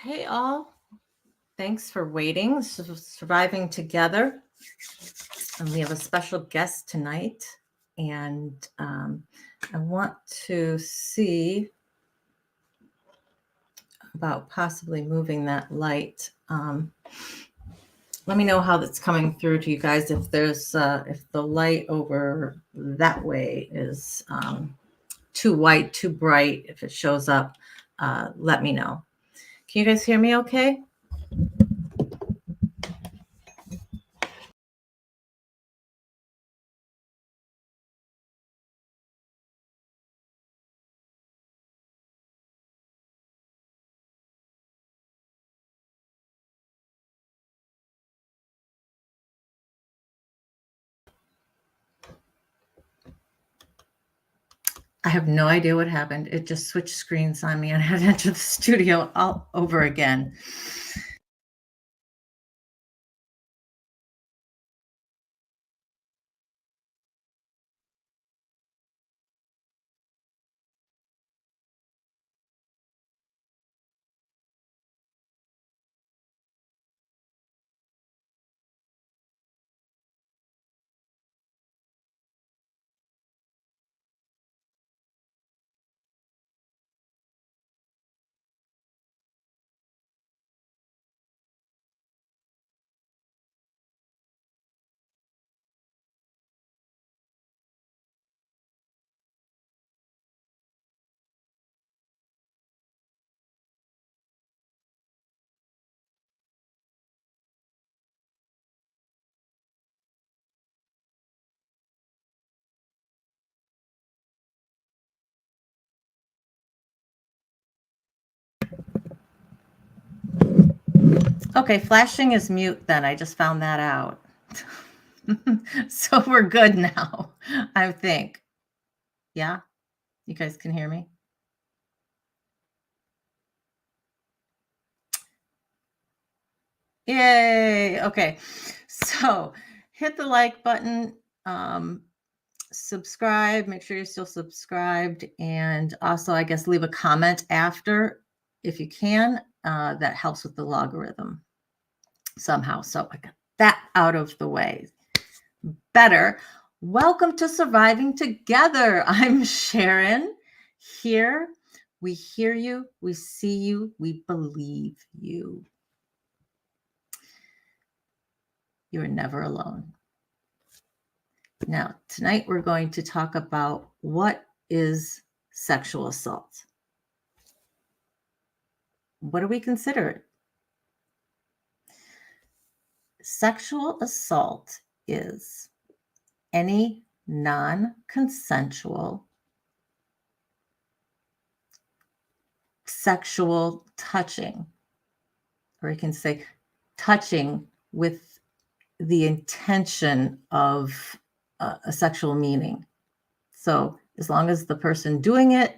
Hey all, thanks for waiting, surviving together. And we have a special guest tonight, and I want to see about possibly moving that light. Let me know how that's coming through to you guys. If there's if the light over that way is too white, too bright, if it shows up, let me know. Can you guys hear me okay? I have no idea what happened. It just switched screens on me and I had to enter the studio all over again. Okay, flashing is mute then. I just found that out. So we're good now, I think. Yeah? You guys can hear me? Yay! Okay, so hit the like button, subscribe, make sure you're still subscribed, and also, I guess, leave a comment after if you can. That helps with the logarithm somehow. So I got that out of the way. Better. Welcome to Surviving Together. I'm Sharon. Here, we hear you, we see you, we believe you. You're never alone. Now, tonight we're going to talk about what is sexual assault. What do we consider it? Sexual assault is any non-consensual sexual touching, or you can say touching with the intention of a sexual meaning. So as long as the person doing it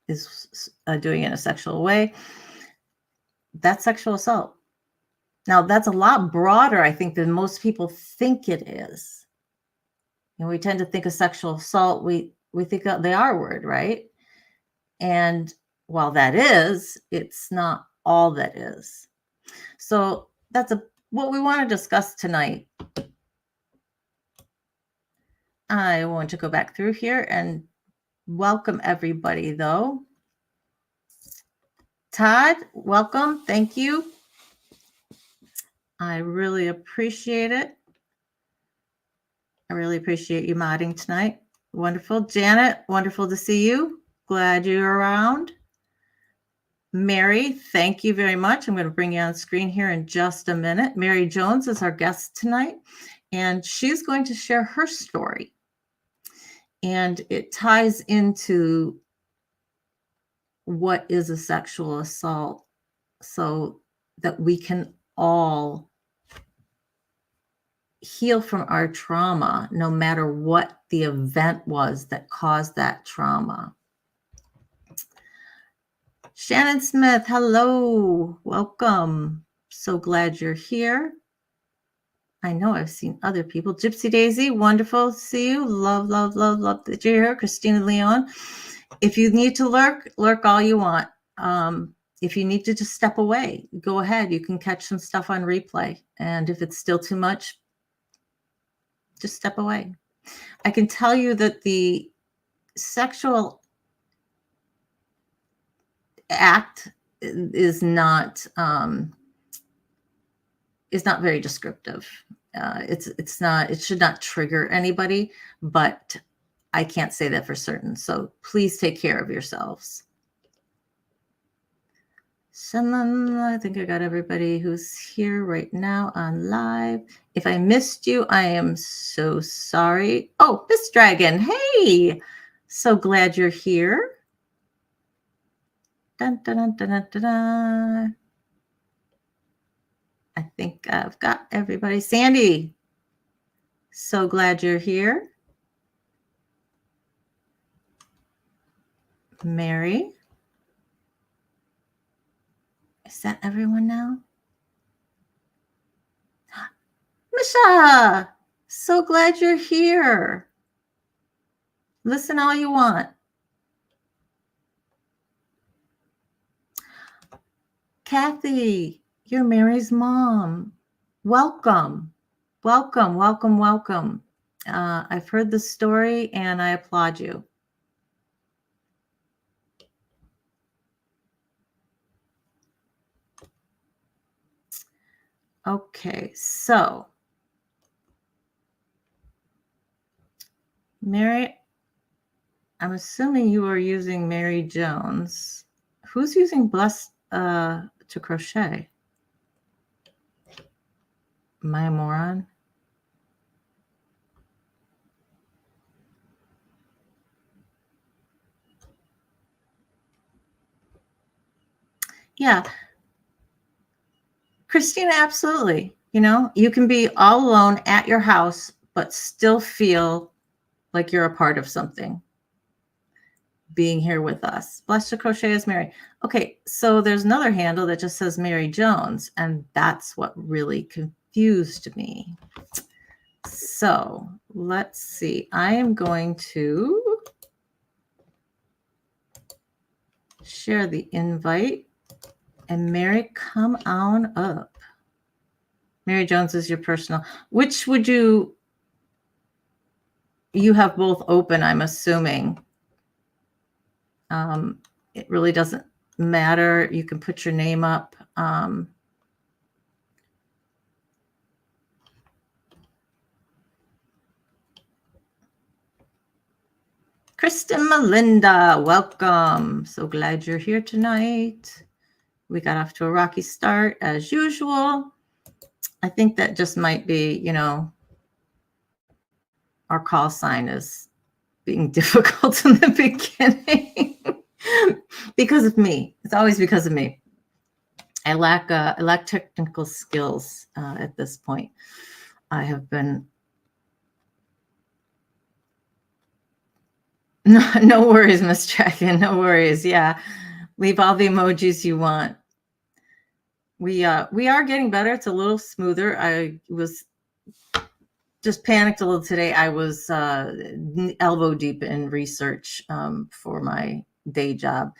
is doing it in a sexual way, that's sexual assault. Now, that's a lot broader, I think, than most people think it is. And we tend to think of sexual assault, we think of the R word, right? And while that is, it's not all that is. So that's what we want to discuss tonight. I want to go back through here and welcome everybody, though. Todd, welcome. Thank you. I really appreciate it. I really appreciate you modding tonight. Wonderful. Janet, wonderful to see you. Glad you're around. Mary, thank you very much. I'm going to bring you on screen here in just a minute. Mary Jones is our guest tonight, and she's going to share her story. And it ties into what is a sexual assault so that we can all heal from our trauma, no matter what the event was that caused that trauma. Shannon Smith, hello, welcome. So glad you're here. I know I've seen other people. Gypsy Daisy, wonderful to see you. Love, love, love, love that you're here. Christina Leon. If you need to lurk all you want. if you need to just step away, go ahead. You can catch some stuff on replay. And if it's still too much, just step away. I can tell you that the sexual act is not very descriptive. It should not trigger anybody, but I can't say that for certain. So please take care of yourselves. I think I got everybody who's here right now on live. If I missed you, I am so sorry. Oh, Miss Dragon. Hey, so glad you're here. Dun, dun, dun, dun, dun, dun, dun. I think I've got everybody. Sandy, so glad you're here. Mary. Is that everyone now? Misha, so glad you're here. Listen all you want. Kathy, you're Mary's mom. Welcome, welcome, welcome, welcome. I've heard the story and I applaud you. Okay, so Mary, I'm assuming you are using Mary Jones. Who's using Bless to crochet? Am I a moron? Yeah. Christina, absolutely. You know, you can be all alone at your house, but still feel like you're a part of something. Being here with us. Blessed to crochet is Mary. Okay, so there's another handle that just says Mary Jones, and that's what really confused me. So let's see. I am going to share the invite. And Mary, come on up. Mary Jones is your personal. Which would you have both open, I'm assuming. It really doesn't matter. You can put your name up. Kristen Melinda, welcome. So glad you're here tonight. We got off to a rocky start as usual. I think that just might be, you know, our call sign is being difficult in the beginning because of me. It's always because of me. I lack technical skills at this point. I have been. No worries, Miss Dragon. No worries. Yeah, leave all the emojis you want. We are getting better. It's a little smoother. I was just panicked a little today. I was elbow deep in research for my day job,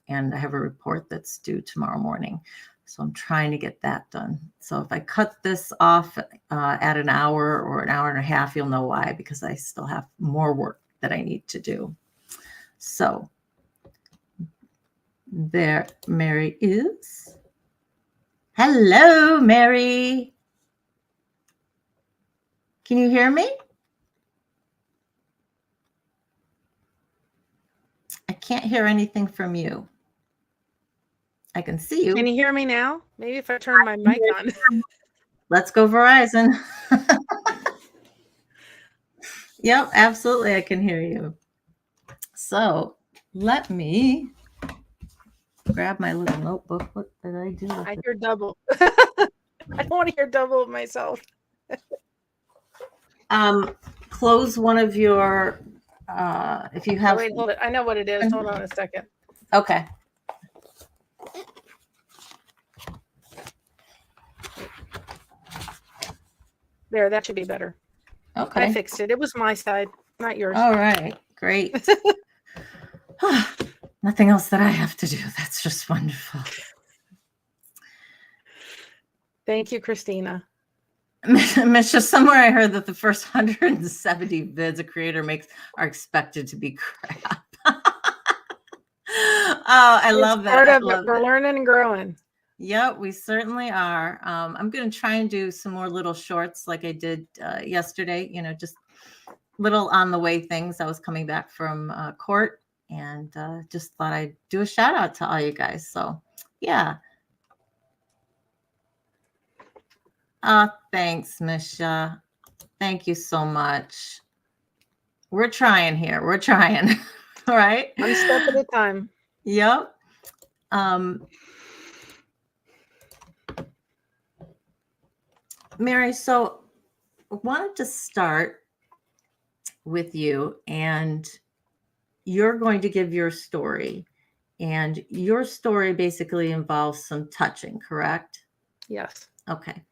and I have a report that's due tomorrow morning. So I'm trying to get that done. So if I cut this off at an hour or an hour and a half, you'll know why, because I still have more work that I need to do. So there Mary is. Hello, Mary. Can you hear me? I can't hear anything from you. I can see you. Can you hear me now? Maybe if I turn my mic on. Let's go Verizon. Yep, absolutely. I can hear you. So let me grab my little notebook. What did I do? I hear double. I don't want to hear double of myself. Close one of your, if you have. Oh, wait, hold it. I know what it is. Hold on a second. Okay. There, that should be better. Okay. I fixed it. It was my side, not yours. All right. Great. Nothing else that I have to do. That's just wonderful. Thank you, Christina. Misha, somewhere I heard that the first 170 vids a creator makes are expected to be crap. Oh, I love that. Part I of it. love We're that. learning and growing. Yep, we certainly are. I'm going to try and do some more little shorts like I did yesterday, just little on the way things. I was coming back from court and just thought I'd do a shout out to all you guys. So, yeah. Thanks, Misha. Thank you so much. We're trying here. We're trying. All right. One step at a time. Yep. Mary, so I wanted to start with you, and you're going to give your story. And your story basically involves some touching, correct? Yes. Okay.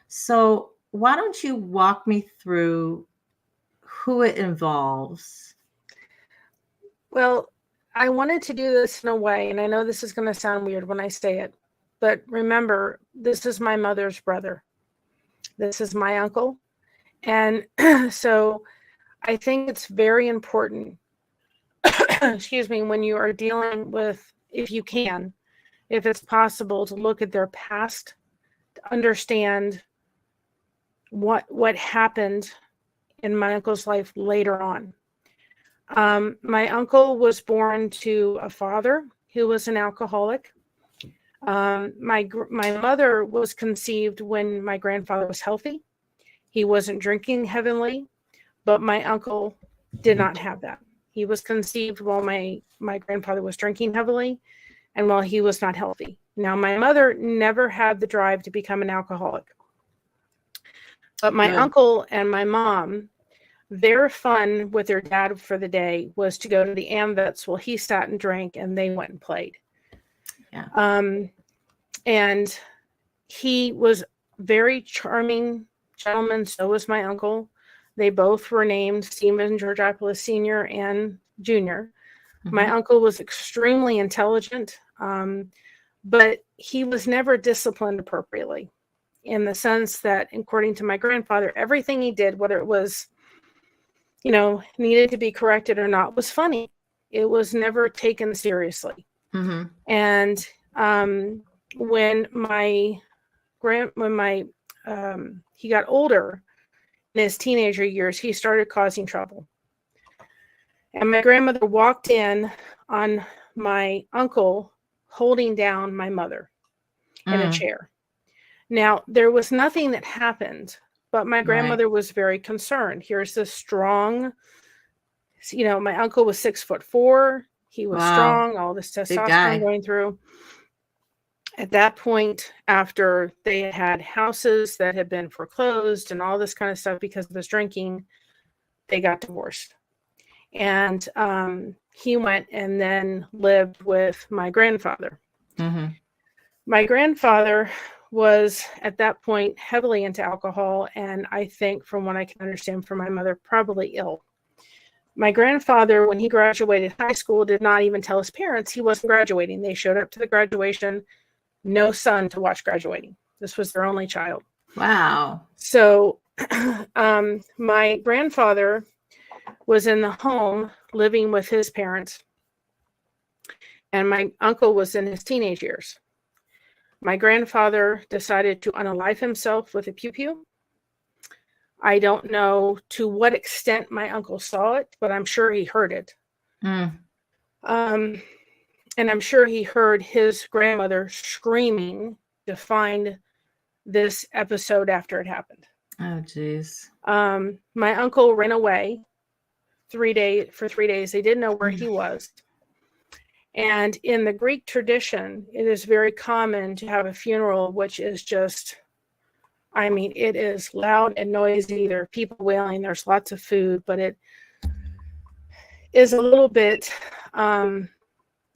So why don't you walk me through who it involves? Well, I wanted to do this in a way, and I know this is going to sound weird when I say it, but remember, this is my mother's brother. This is my uncle. And so I think it's very important, excuse me, when you are dealing with, if it's possible, to look at their past, to understand what happened in my uncle's life later on. My uncle was born to a father who was an alcoholic. My mother was conceived when my grandfather was healthy. He wasn't drinking heavily, but my uncle did not have that. He was conceived while my grandfather was drinking heavily and while he was not healthy. Now, my mother never had the drive to become an alcoholic. But my uncle and my mom, their fun with their dad for the day was to go to the AMVETS while he sat and drank and they went and played. Yeah. And he was very charming gentleman. So was my uncle. They both were named Stephen Georgopoulos Sr. and Jr. Mm-hmm. My uncle was extremely intelligent, but he was never disciplined appropriately, in the sense that, according to my grandfather, everything he did, whether it was, needed to be corrected or not, was funny. It was never taken seriously. Mm-hmm. And when he got older, in his teenager years, he started causing trouble. And my grandmother walked in on my uncle holding down my mother in a chair. Now, there was nothing that happened, but my grandmother was very concerned. Here's this strong, my uncle was 6'4". He was strong, all this testosterone going through. At that point, after they had houses that had been foreclosed and all this kind of stuff because of his drinking, they got divorced. And he went and then lived with my grandfather. Mm-hmm. My grandfather was, at that point, heavily into alcohol, and I think, from what I can understand from my mother, probably ill. My grandfather, when he graduated high school, did not even tell his parents he wasn't graduating. They showed up to the graduation. No son to watch graduating. This was their only child. Wow. So my grandfather was in the home living with his parents, and my uncle was in his teenage years. My grandfather decided to unalive himself with a pew-pew. I don't know to what extent my uncle saw it, but I'm sure he heard it. And I'm sure he heard his grandmother screaming to find this episode after it happened. Oh, geez. My uncle ran away for 3 days. They didn't know where he was. And in the Greek tradition, it is very common to have a funeral, which is just, it is loud and noisy. There are people wailing. There's lots of food, but it is a little bit...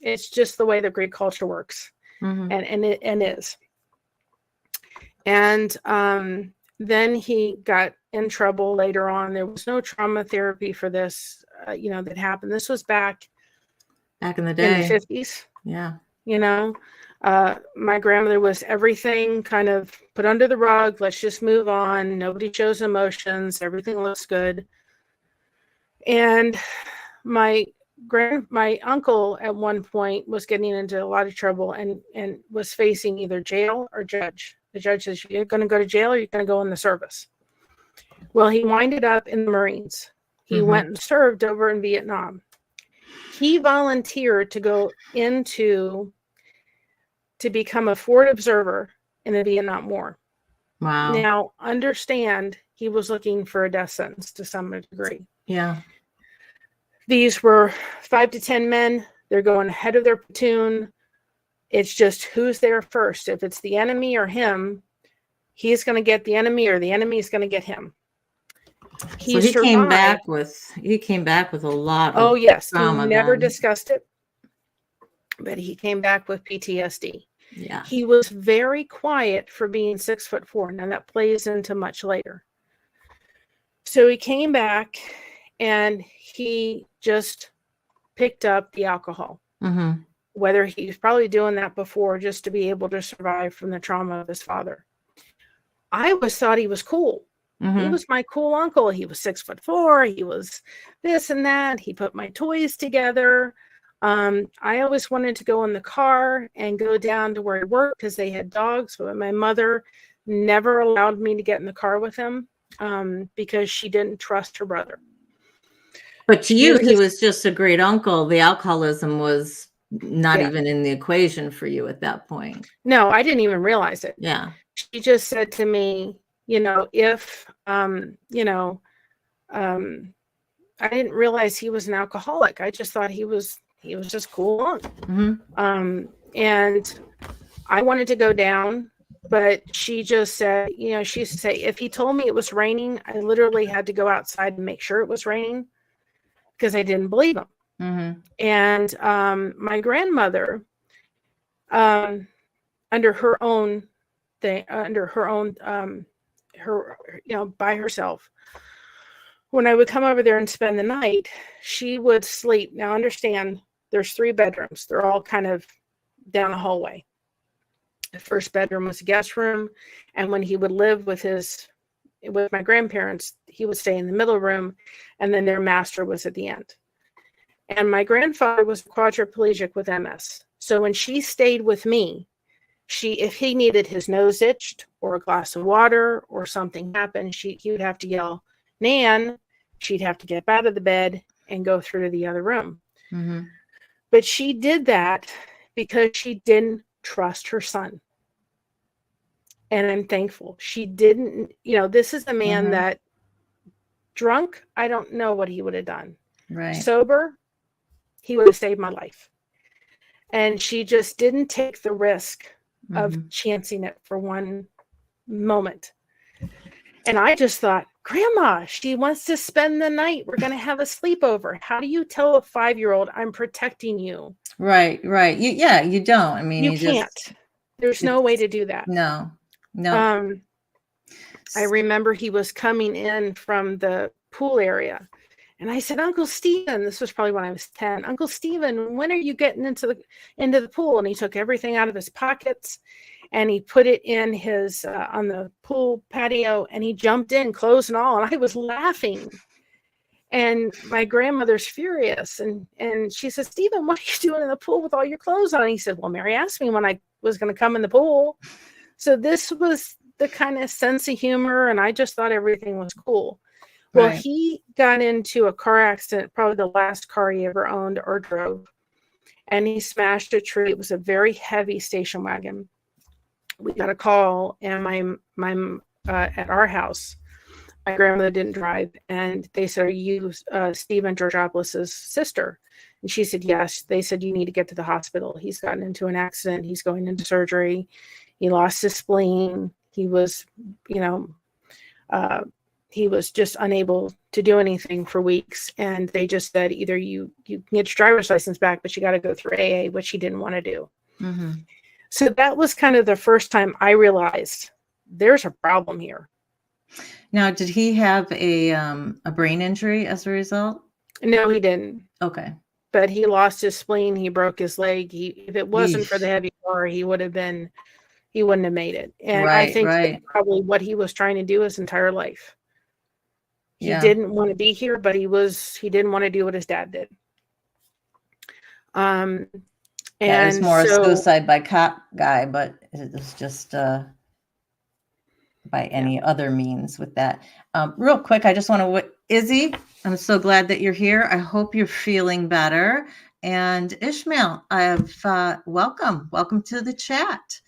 it's just the way the Greek culture works. Mm-hmm. and it is. And then he got in trouble later on. There was no trauma therapy for this, that happened. This was back in the day, in the 50s. Yeah. My grandmother was everything kind of put under the rug. Let's just move on. Nobody shows emotions. Everything looks good. And my uncle at one point was getting into a lot of trouble and was facing either jail or judge. The judge says, you're going to go to jail or you're going to go in the service. Well, he winded up in the Marines. He went and served over in Vietnam. He volunteered to go to become a forward observer in the Vietnam War. Wow. Now, understand, he was looking for a death sentence to some degree. Yeah. These were 5 to 10 men. They're going ahead of their platoon. It's just who's there first. If it's the enemy or him, he's going to get the enemy or the enemy is going to get him. So he came back with a lot of trauma. He never discussed it, but he came back with PTSD. Yeah. He was very quiet for being 6'4". Now that plays into much later. So he came back and he just picked up the alcohol. Whether he's probably doing that before just to be able to survive from the trauma of his father. I always thought he was cool. He was my cool uncle. He was 6'4". He was this and that. He put my toys together. I always wanted to go in the car and go down to where he worked because they had dogs, but my mother never allowed me to get in the car with him because she didn't trust her brother. But to you, he was just a great uncle. The alcoholism was not even in the equation for you at that point. No, I didn't even realize it. Yeah. She just said to me, if, I didn't realize he was an alcoholic. I just thought he was just cool. And I wanted to go down, but she just said, she used to say, if he told me it was raining, I literally had to go outside and make sure it was raining because I didn't believe him. And my grandmother, under her own thing, by herself, when I would come over there and spend the night, she would sleep. Now understand, there's 3 bedrooms. They're all kind of down a hallway. The first bedroom was a guest room. And when he would live with my grandparents, he would stay in the middle room. And then their master was at the end. And my grandfather was quadriplegic with MS. So when she stayed with me, if he needed his nose itched or a glass of water or something happened, he would have to yell, Nan. She'd have to get out of the bed and go through to the other room. But she did that because she didn't trust her son. And I'm thankful. She didn't, this is a man that drunk, I don't know what he would have done. Right. Sober, he would have saved my life. And she just didn't take the risk of chancing it for one moment. And I just thought, Grandma, she wants to spend the night. We're going to have a sleepover. How do you tell a 5-year-old I'm protecting you? Right. You don't. I mean, you can't. There's no way to do that. No. I remember he was coming in from the pool area. And I said, Uncle Stephen, this was probably when I was 10. Uncle Stephen, when are you getting into the pool? And he took everything out of his pockets and he put it in his on the pool patio and he jumped in, clothes and all. And I was laughing. And my grandmother's furious. And she said, Stephen, what are you doing in the pool with all your clothes on? And he said, well, Mary asked me when I was going to come in the pool. So this was the kind of sense of humor. And I just thought everything was cool. Well, he got into a car accident, probably the last car he ever owned or drove, and he smashed a tree. It was a very heavy station wagon. We got a call, and my at our house, my grandmother didn't drive, and they said, "Are you Stephen Georgopoulos' sister?" And she said, "Yes." They said, "You need to get to the hospital. He's gotten into an accident. He's going into surgery. He lost his spleen. He was, he was just unable to do anything for weeks. And they just said, either you can get your driver's license back, but you got to go through AA, which he didn't want to do." So that was kind of the first time I realized there's a problem here. Now, did he have a brain injury as a result? No, he didn't. Okay. but he lost his spleen. He broke his leg. If it wasn't for the Yeesh. heavy car, he wouldn't have made it. And I Right, think that's right. probably what he was trying to do his entire life. He Yeah. didn't want to be here, but he didn't want to do what his dad did. That is And more a so, suicide by cop guy, but it was just by any other means with that. Real quick, I just want to, Izzy, I'm so glad that you're here. I hope you're feeling better. And Ishmael, welcome to the chat.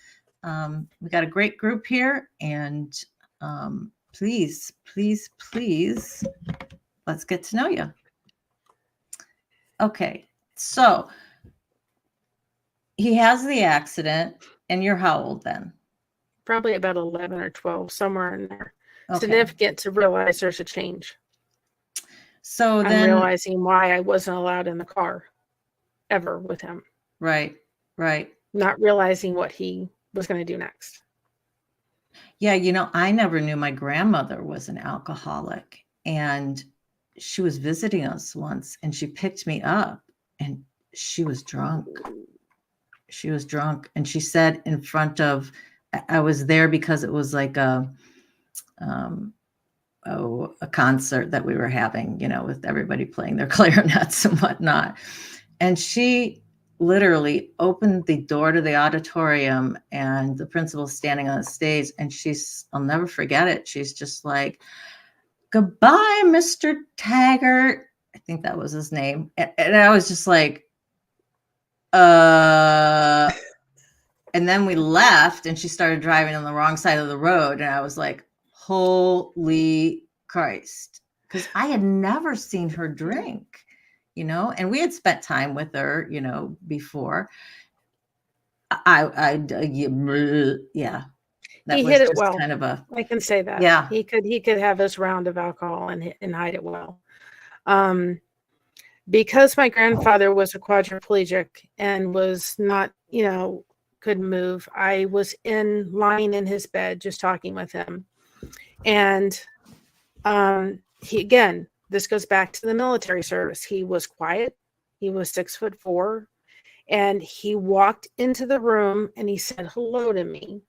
We got a great group here, and please, let's get to know you. Okay, so he has the accident, and you're how old then? probably about 11 or 12, somewhere in there. Okay. Significant to realize there's a change. So I'm then realizing why I wasn't allowed in the car ever with him. Right. Not realizing what he was going to do next. Yeah, I never knew my grandmother was an alcoholic, and she was visiting us once, and she picked me up, and she was drunk. And she said in front of, I was there because it was like a concert that we were having, with everybody playing their clarinets and whatnot. And she literally opened the door to the auditorium, and the principal's standing on the stage, and I'll never forget it. She's just like, "Goodbye, Mr. Taggart." I think that was his name. And I was just like, and then we left, and she started driving on the wrong side of the road. And I was like, holy Christ. Because I had never seen her drink, and we had spent time with her, before. Yeah. That He was hid it just well. kind of I can say that. Yeah. He could have his round of alcohol and hide it well. Because my grandfather was a quadriplegic and was not, couldn't move, I was lying in his bed just talking with him. And this goes back to the military service. He was quiet. He was 6'4", and he walked into the room and he said hello to me.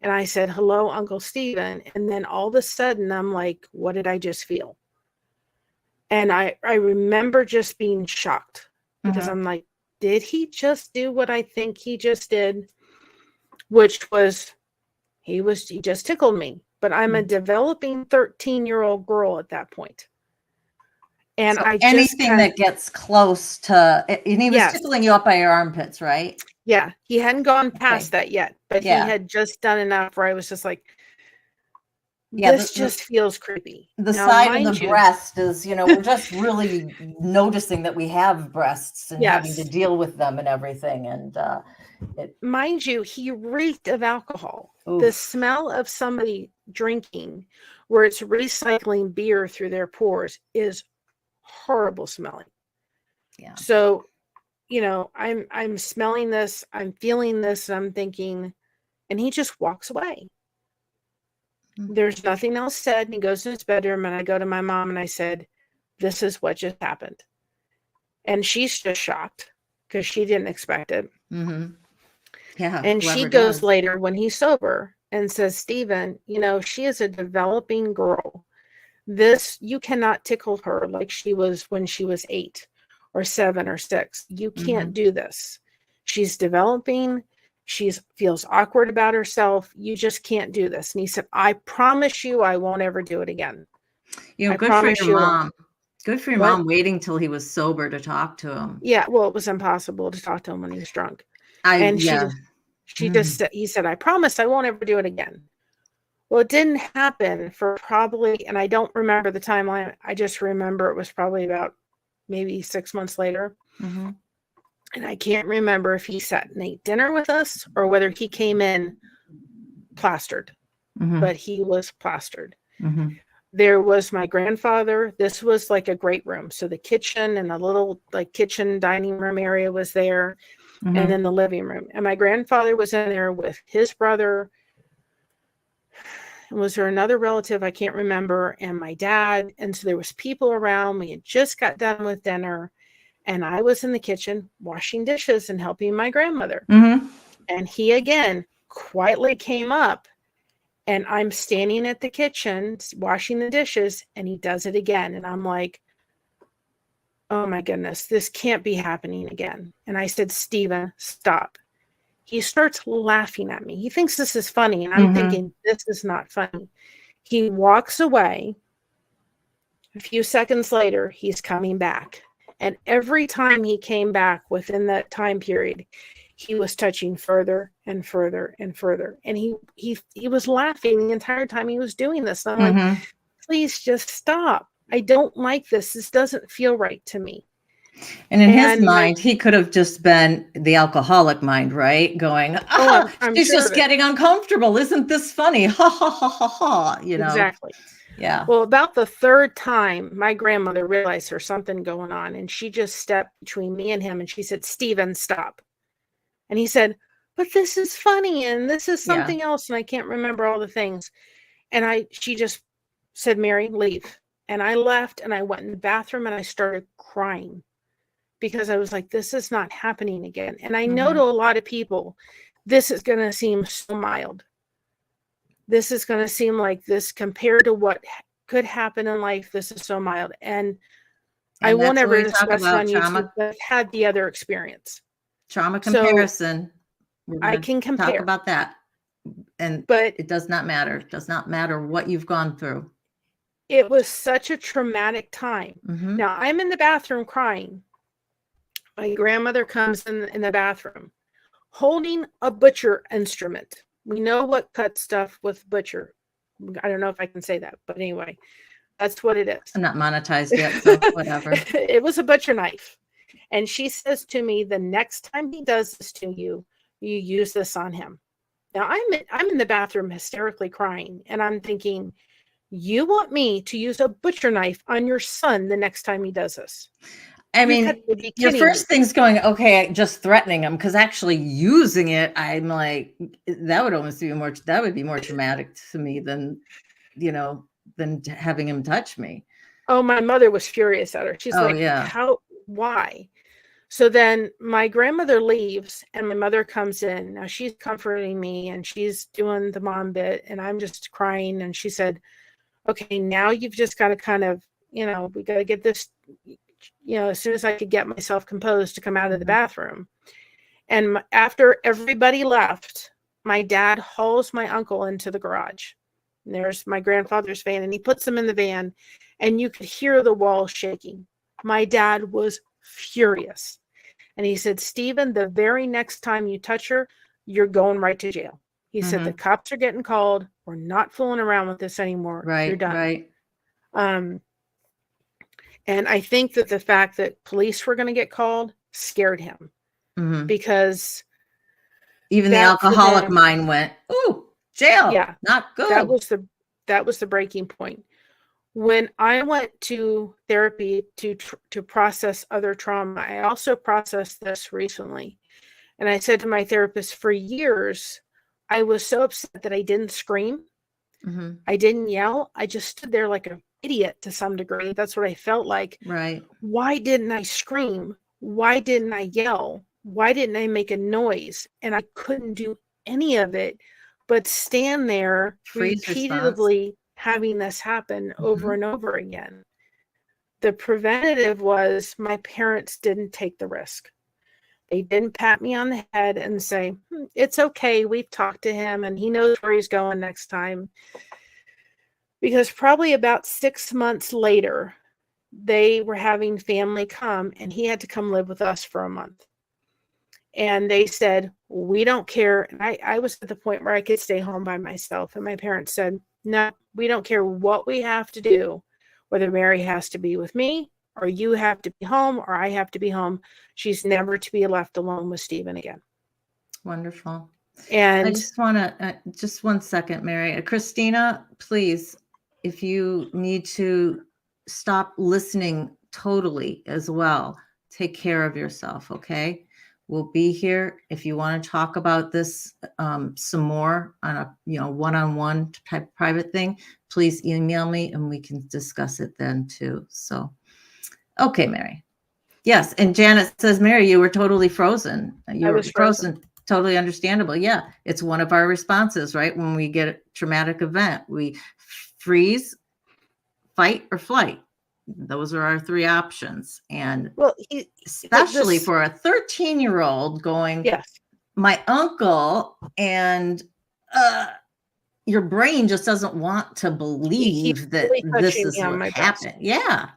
And I said, "Hello, Uncle Stephen." And then all of a sudden I'm like, what did I just feel? And I remember just being shocked, because I'm like, did he just do what I think he just did? Which was, he just tickled me. But I'm a developing 13-year-old girl at that point. And So I anything that gets close to, and he was tickling you up by your armpits, right? Yeah, he hadn't gone past that yet, but he had just done enough where I was just like, this just feels creepy. The side of the breast is, we're just really noticing that we have breasts and having to deal with them and everything. And mind you, he reeked of alcohol. Oof. The smell of somebody drinking where it's recycling beer through their pores is horrible smelling. Yeah. So, I'm smelling this, I'm feeling this, and I'm thinking, and he just walks away. There's nothing else said. And he goes in his bedroom, and I go to my mom and I said, this is what just happened. And she's just shocked because she didn't expect it. Yeah. And she goes later when he's sober and says, Stephen, she is a developing girl. You cannot tickle her like she was when she was 8 or 7 or 6. You can't do this. She's developing. She feels awkward about herself. You just can't do this. And he said, I promise you I won't ever do it again. Good for your mom. Good for your mom waiting till he was sober to talk to him. Yeah, well, it was impossible to talk to him when he was drunk. He said, I promise I won't ever do it again. Well, it didn't happen for probably, and I don't remember the timeline. I just remember it was probably about maybe 6 months later. And I can't remember if he sat and ate dinner with us or whether he came in plastered, but he was plastered. There was my grandfather. This was like a great room. So the kitchen and a little kitchen dining room area was there, and then the living room. And my grandfather was in there with his brother. And was there another relative? I can't remember. And my dad. And so there was people around. We had just got done with dinner. and I was in the kitchen washing dishes and helping my grandmother. Mm-hmm. And he again quietly came up, and I'm standing at the kitchen washing the dishes, and he does it again. And I'm like, oh my goodness, this can't be happening again. And I said, Stephen, stop. He starts laughing at me. He thinks this is funny. And I'm thinking, this is not funny. He walks away. A few seconds later, he's coming back. And every time he came back within that time period, he was touching further and further and further. And he was laughing the entire time he was doing this. And I'm like, please just stop. I don't like this. This doesn't feel right to me. And in his mind, he could have just been the alcoholic mind, right? Going, I'm she's sure just getting uncomfortable. Isn't this funny? Ha, ha, ha, ha, ha. You know? Exactly. Yeah. Well, about the third time, my grandmother realized there's something going on, and she just stepped between me and him, and she said, Stephen, stop. And he said, but this is funny, and this is something else, and I can't remember all the things. And she just said, Mary, leave. And I left, and I went in the bathroom, and I started crying because I was like, this is not happening again. And I know to a lot of people, this is going to seem so mild. This is going to seem like this compared to what could happen in life. This is so mild. And I won't ever discuss it on YouTube, but I've had the other experience. Trauma comparison. So I can compare. Talk about that. But it does not matter. It does not matter what you've gone through. It was such a traumatic time. Now I'm in the bathroom crying. My grandmother comes in the bathroom holding a butcher instrument. We know what cut stuff with butcher. I don't know if I can say that, but anyway, that's what it is. I'm not monetized yet, so whatever. It was a butcher knife. And she says to me, the next time he does this to you, you use this on him. Now I'm in the bathroom hysterically crying, and I'm thinking, you want me to use a butcher knife on your son the next time he does this? I mean, your first thing's going, okay, just threatening him, because actually using it, I'm like, that would almost be more traumatic to me than, than having him touch me. Oh, my mother was furious at her. She's like, why? So then my grandmother leaves and my mother comes in. Now she's comforting me and she's doing the mom bit and I'm just crying. And she said, okay, now you've just got to kind of, we got to get this, as soon as I could get myself composed to come out of the bathroom. And after everybody left, my dad hauls my uncle into the garage. And there's my grandfather's van and he puts them in the van and you could hear the walls shaking. My dad was furious. And he said, Stephen, the very next time you touch her, you're going right to jail. He said, the cops are getting called. We're not fooling around with this anymore. Right. You're done. Right. And I think that the fact that police were going to get called scared him because even the alcoholic mind went, ooh, jail. Yeah. Not good. That was the breaking point. When I went to therapy to process other trauma, I also processed this recently. And I said to my therapist, for years, I was so upset that I didn't scream. I didn't yell. I just stood there like an idiot to some degree. That's what I felt like. Right. Why didn't I scream? Why didn't I yell? Why didn't I make a noise? And I couldn't do any of it but stand there repeatedly having this happen over and over again. The preventative was my parents didn't take the risk. They didn't pat me on the head and say, it's okay. We've talked to him and he knows where he's going next time. Because probably about 6 months later, they were having family come and he had to come live with us for a month. And they said, we don't care. And I was at the point where I could stay home by myself. And my parents said, no, we don't care what we have to do, whether Mary has to be with me or you have to be home or I have to be home. She's never to be left alone with Stephen again. Wonderful. And I just want to, just 1 second, Mary. Christina, please, if you need to stop listening totally as well, take care of yourself, okay? We'll be here if you want to talk about this some more on a one-on-one type private thing. Please email me and we can discuss it then too. So, okay, Mary. Yes. And Janet says, Mary, you were totally frozen. You I were was frozen. Totally understandable. Yeah. It's one of our responses, right? When we get a traumatic event, we freeze, fight, or flight. Those are our three options. And Well, especially for a 13-year-old going, yes, my uncle, and your brain just doesn't want to believe that really this touching is me on what my breast. happened. Yeah.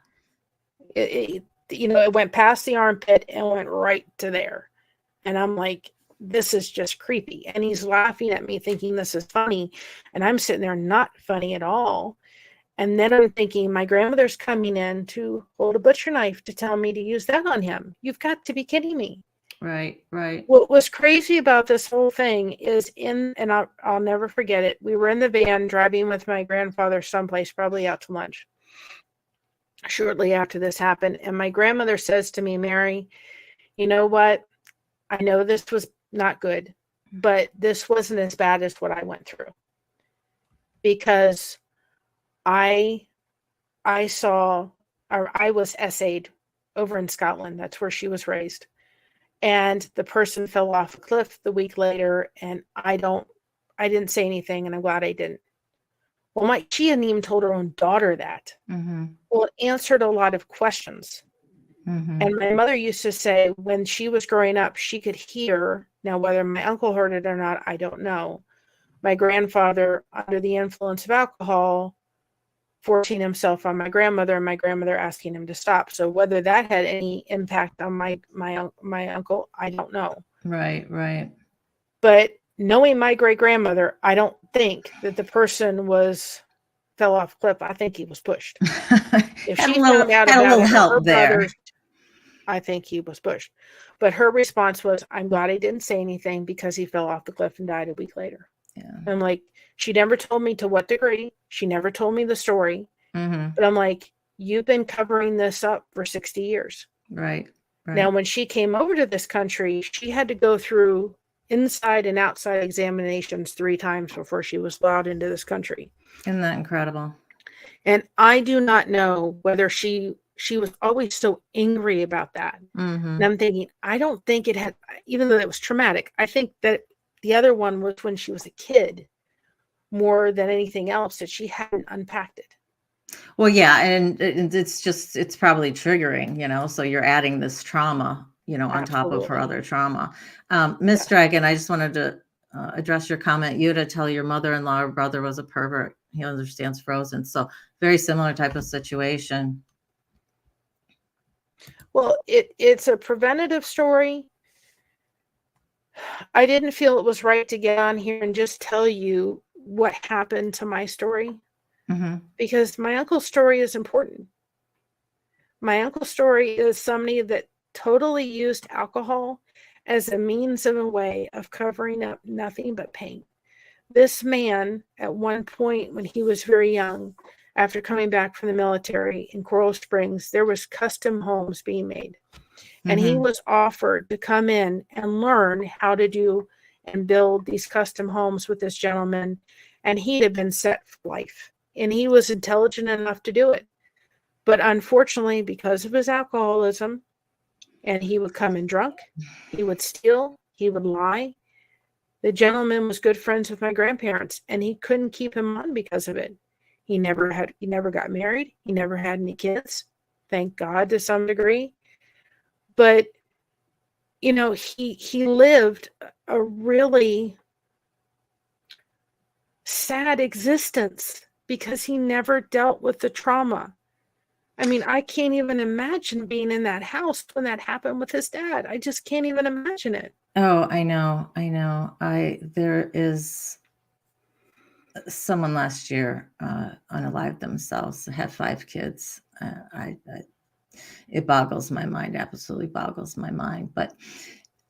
It went past the armpit and went right to there. And I'm like, this is just creepy. And he's laughing at me thinking this is funny. And I'm sitting there not funny at all. And then I'm thinking, my grandmother's coming in to hold a butcher knife to tell me to use that on him. You've got to be kidding me. Right, right. What was crazy about this whole thing is and I'll never forget it. We were in the van driving with my grandfather someplace, probably out to lunch, shortly after this happened. And my grandmother says to me, Mary, you know what? I know this was not good, but this wasn't as bad as what I went through. Because I was essayed over in Scotland. That's where she was raised. And the person fell off a cliff the week later, and I didn't say anything, and I'm glad I didn't. Well, she hadn't even told her own daughter that. Mm-hmm. Well, it answered a lot of questions. Mm-hmm. And my mother used to say when she was growing up, she could hear, now whether my uncle heard it or not, I don't know, my grandfather, under the influence of alcohol, forcing himself on my grandmother, and my grandmother asking him to stop. So whether that had any impact on my uncle, I don't know. Right, right. But knowing my great grandmother, I don't think that the person fell off a cliff. I think he was pushed. If she found out about it, help her there. brothers, I think he was pushed. But her response was, I'm glad I didn't say anything because he fell off the cliff and died a week later. Yeah. I'm like, she never told me to what degree. She never told me the story. Mm-hmm. But I'm like, you've been covering this up for 60 years. Right, right. Now, when she came over to this country, she had to go through inside and outside examinations 3 times before she was allowed into this country. Isn't that incredible? And I do not know whether she was always so angry about that. Mm-hmm. And I'm thinking, I don't think it had, even though it was traumatic, I think that the other one was when she was a kid more than anything else, that she hadn't unpacked it. Well, yeah, and it's probably triggering, so you're adding this trauma, on top of her other trauma. Miss Dragon, I just wanted to address your comment. You had to tell your mother-in-law or brother was a pervert. He understands frozen. So very similar type of situation. Well, it's a preventative story. I didn't feel it was right to get on here and just tell you what happened to my story. Mm-hmm. Because my uncle's story is important. My uncle's story is somebody that totally used alcohol as a means of a way of covering up nothing but pain. This man, at one point when he was very young, after coming back from the military in Coral Springs, there was custom homes being made. And he was offered to come in and learn how to do and build these custom homes with this gentleman. And he had been set for life. And he was intelligent enough to do it. But unfortunately, because of his alcoholism, and he would come in drunk, he would steal, he would lie. The gentleman was good friends with my grandparents, and he couldn't keep him on because of it. He never got married. He never had any kids. Thank God, to some degree. But, he lived a really sad existence because he never dealt with the trauma. I mean, I can't even imagine being in that house when that happened with his dad. I just can't even imagine it. Oh, I know. There is someone last year unalived themselves, had 5 kids. It boggles my mind, absolutely boggles my mind. But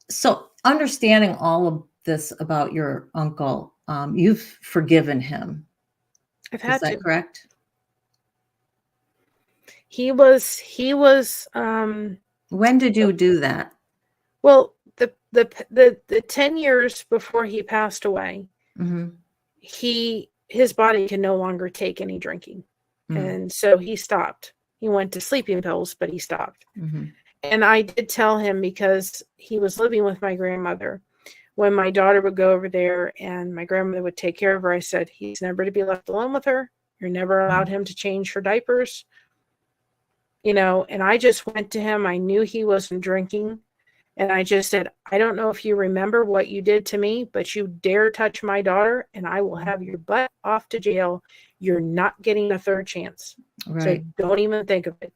so understanding all of this about your uncle, you've forgiven him. I've had to. Is that correct? He was When did you do that? Well, the 10 years before he passed away, Mm-hmm. his body can no longer take any drinking. Mm-hmm. And so he stopped. He went to sleeping pills, but he stopped. Mm-hmm. And I did tell him, because he was living with my grandmother, when my daughter would go over there and my grandmother would take care of her, I said, he's never to be left alone with her. You're never allowed him to change her diapers. And I just went to him. I knew he wasn't drinking. And I just said, I don't know if you remember what you did to me, but you dare touch my daughter and I will have your butt off to jail. You're not getting a third chance. Right. So don't even think of it.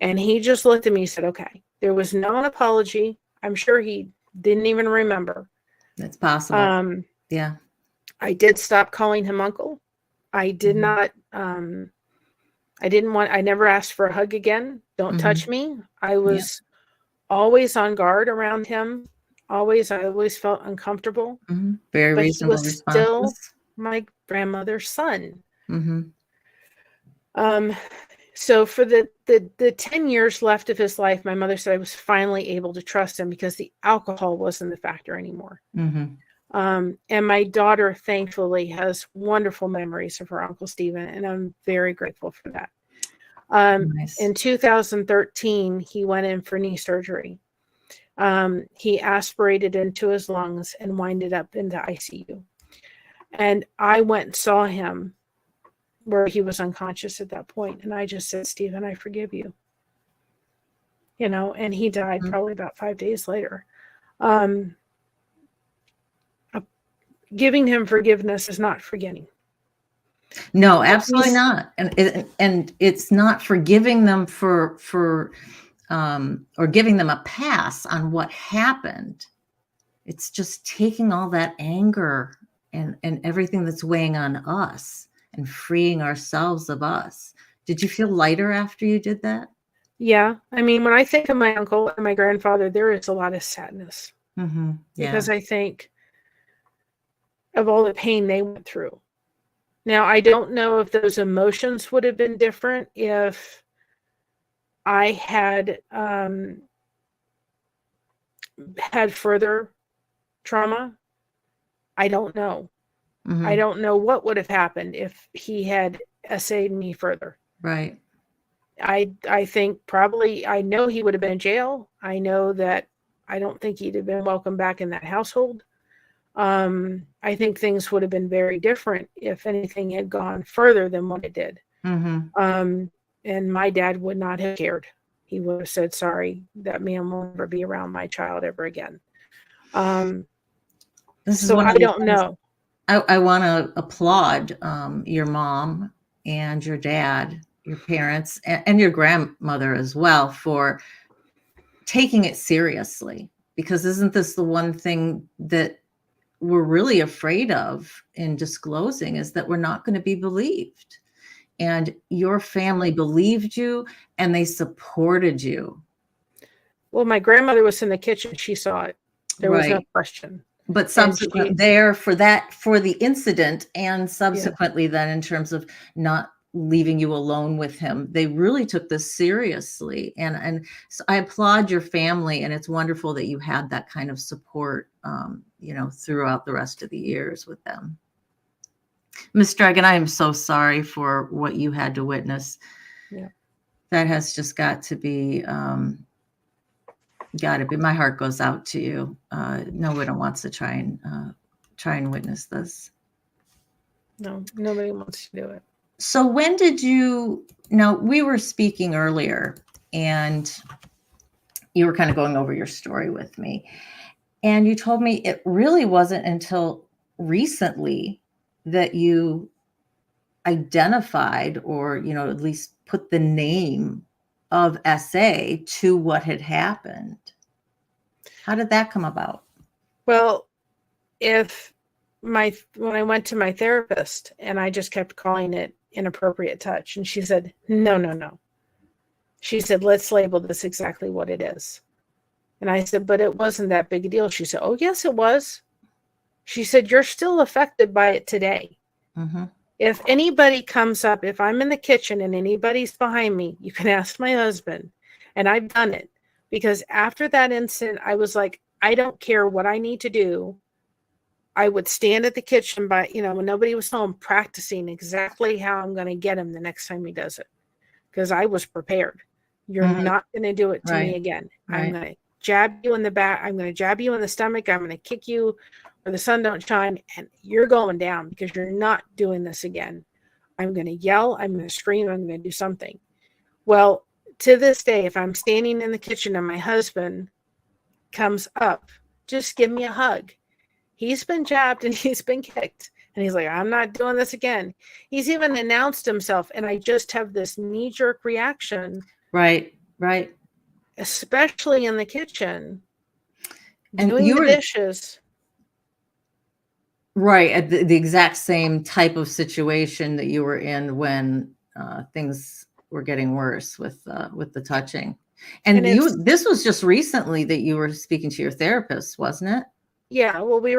And he just looked at me and said, okay. There was no apology. I'm sure he didn't even remember. That's possible. Yeah. I did stop calling him uncle. I did not, I never asked for a hug again. Don't touch me. I was always on guard around him. I always felt uncomfortable. Very but reasonable he was responses. still my grandmother's son. So for the 10 years left of his life, my mother said I was finally able to trust him because the alcohol wasn't the factor anymore. And my daughter, thankfully, has wonderful memories of her Uncle Stephen, and I'm very grateful for that. Nice. In 2013, he went in for knee surgery. He aspirated into his lungs and winded up into ICU. And I went and saw him where he was unconscious at that point. And I just said, Stephen, I forgive you. And he died probably about 5 days later. Giving him forgiveness is not forgetting. No, absolutely not. And it's not forgiving them for or giving them a pass on what happened. It's just taking all that anger and everything that's weighing on us and freeing ourselves of us. Did you feel lighter after you did that? Yeah. I mean, when I think of my uncle and my grandfather, there is a lot of sadness. Because I think of all the pain they went through. Now, I don't know if those emotions would have been different if I had had further trauma. I don't know. I don't know what would have happened if he had essayed me further. Right. I think probably, I know he would have been in jail. I know that I don't think he'd have been welcome back in that household. I think things would have been very different if anything had gone further than what it did. And my dad would not have cared. He would have said, sorry, that man will never be around my child ever again. So I don't know. I want to applaud your mom and your dad, your parents, and your grandmother as well for taking it seriously. Because isn't this the one thing that we're really afraid of in disclosing, is that we're not going to be believed? And your family believed you and they supported you. Well, my grandmother was in the kitchen. She saw it. There was no question. But subsequent for the incident, and subsequently then in terms of not leaving you alone with him, they really took this seriously. And so I applaud your family, and it's wonderful that you had that kind of support, throughout the rest of the years with them. Ms. Dragon, I am so sorry for what you had to witness. Yeah. That has just got to be, my heart goes out to you. No one wants to try and witness this. No, nobody wants to do it. So when did we were speaking earlier and you were kind of going over your story with me, and you told me it really wasn't until recently that you identified, or, at least put the name of SA to what had happened. How did that come about? Well, when I went to my therapist and I just kept calling it inappropriate touch, and she said, no. She said, let's label this exactly what it is. And I said, but it wasn't that big a deal. She said, oh, yes, it was. She said, you're still affected by it today. If anybody comes up, if I'm in the kitchen and anybody's behind me, you can ask my husband. And I've done it, because after that incident, I was like, I don't care what I need to do. I would stand at the kitchen when nobody was home, practicing exactly how I'm going to get him the next time he does it, because I was prepared. You're not going to do it to me Right. again. Right. I'm going to jab you in the back. I'm going to jab you in the stomach. I'm going to kick you where the sun don't shine, and you're going down because you're not doing this again. I'm going to yell. I'm going to scream. I'm going to do something. Well, to this day, if I'm standing in the kitchen and my husband comes up, just give me a hug. He's been jabbed and he's been kicked. And he's like, I'm not doing this again. He's even announced himself. And I just have this knee-jerk reaction. Right. Right. Especially in the kitchen. And Doing you the were dishes. right at the exact same type of situation that you were in when things were getting worse with the touching. And this was just recently that you were speaking to your therapist, wasn't it? Yeah, well, we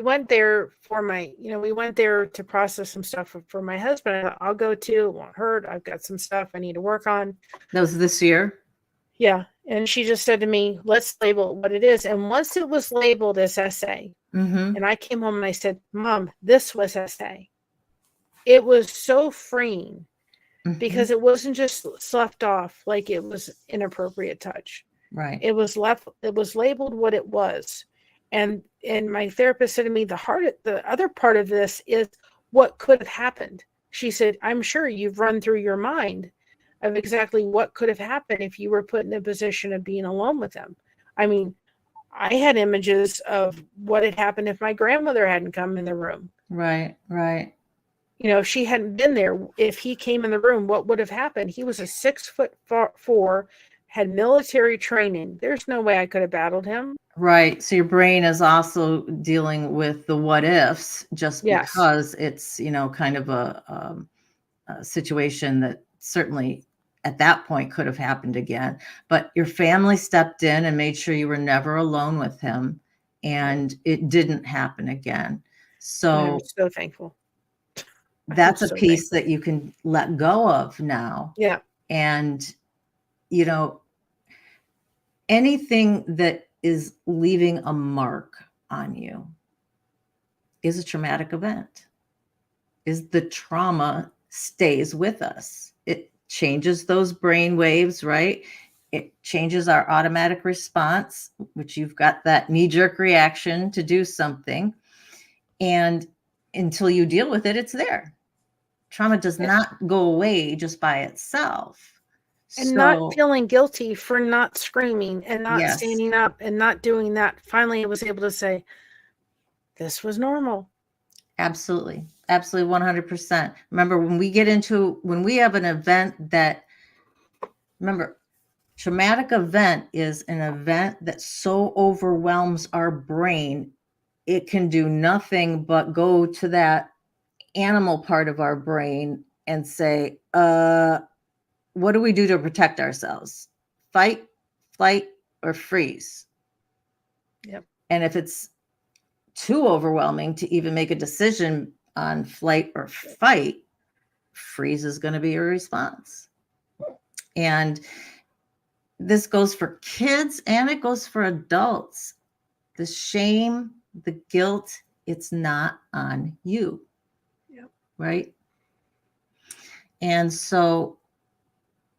went there for we went there to process some stuff for my husband. I'll go too, it won't hurt. I've got some stuff I need to work on. That was this year? Yeah. And she just said to me, let's label what it is. And once it was labeled as SA, and I came home and I said, Mom, this was SA. It was so freeing because it wasn't just sloughed off like it was inappropriate touch. Right. It was labeled what it was. And my therapist said to me, the other part of this is what could have happened. She said, I'm sure you've run through your mind of exactly what could have happened if you were put in a position of being alone with them. I mean, I had images of what had happened if my grandmother hadn't come in the room. Right, right. If she hadn't been there, if he came in the room, what would have happened? He was a 6'4", had military training. There's no way I could have battled him. Right. So your brain is also dealing with the what ifs just because it's, kind of a situation that certainly at that point could have happened again. But your family stepped in and made sure you were never alone with him, and it didn't happen again. So I'm so thankful. That's a piece that you can let go of now. Yeah. And, anything that is leaving a mark on you is a traumatic event. The trauma stays with us. It changes those brain waves, right? It changes our automatic response, which you've got that knee-jerk reaction to do something. And until you deal with it, it's there. Trauma does not go away just by itself. And not feeling guilty for not screaming and not standing up and not doing that. Finally, I was able to say, this was normal. Absolutely. Absolutely. 100%. Remember, when we have an event traumatic event is an event that so overwhelms our brain, it can do nothing but go to that animal part of our brain and say, what do we do to protect ourselves? Fight, flight, or freeze? Yep. And if it's too overwhelming to even make a decision on flight or fight, freeze is going to be your response. And this goes for kids and it goes for adults. The shame, the guilt, it's not on you. Yep. Right? And so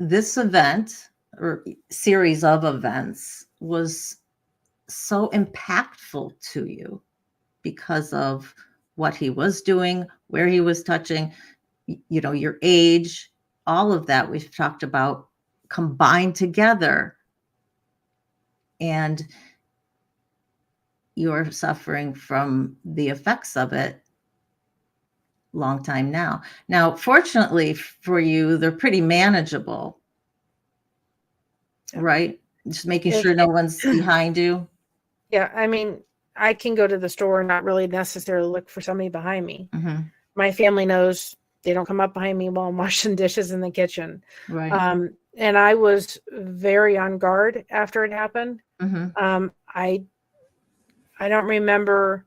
this event or series of events was so impactful to you because of what he was doing, where he was touching, your age, all of that we've talked about combined together. And you're suffering from the effects of it long time now. Now, fortunately for you, they're pretty manageable, right? Just making sure no one's behind you. Yeah. I mean, I can go to the store and not really necessarily look for somebody behind me. Mm-hmm. My family knows they don't come up behind me while I'm washing dishes in the kitchen. Right. And I was very on guard after it happened. Mm-hmm. I don't remember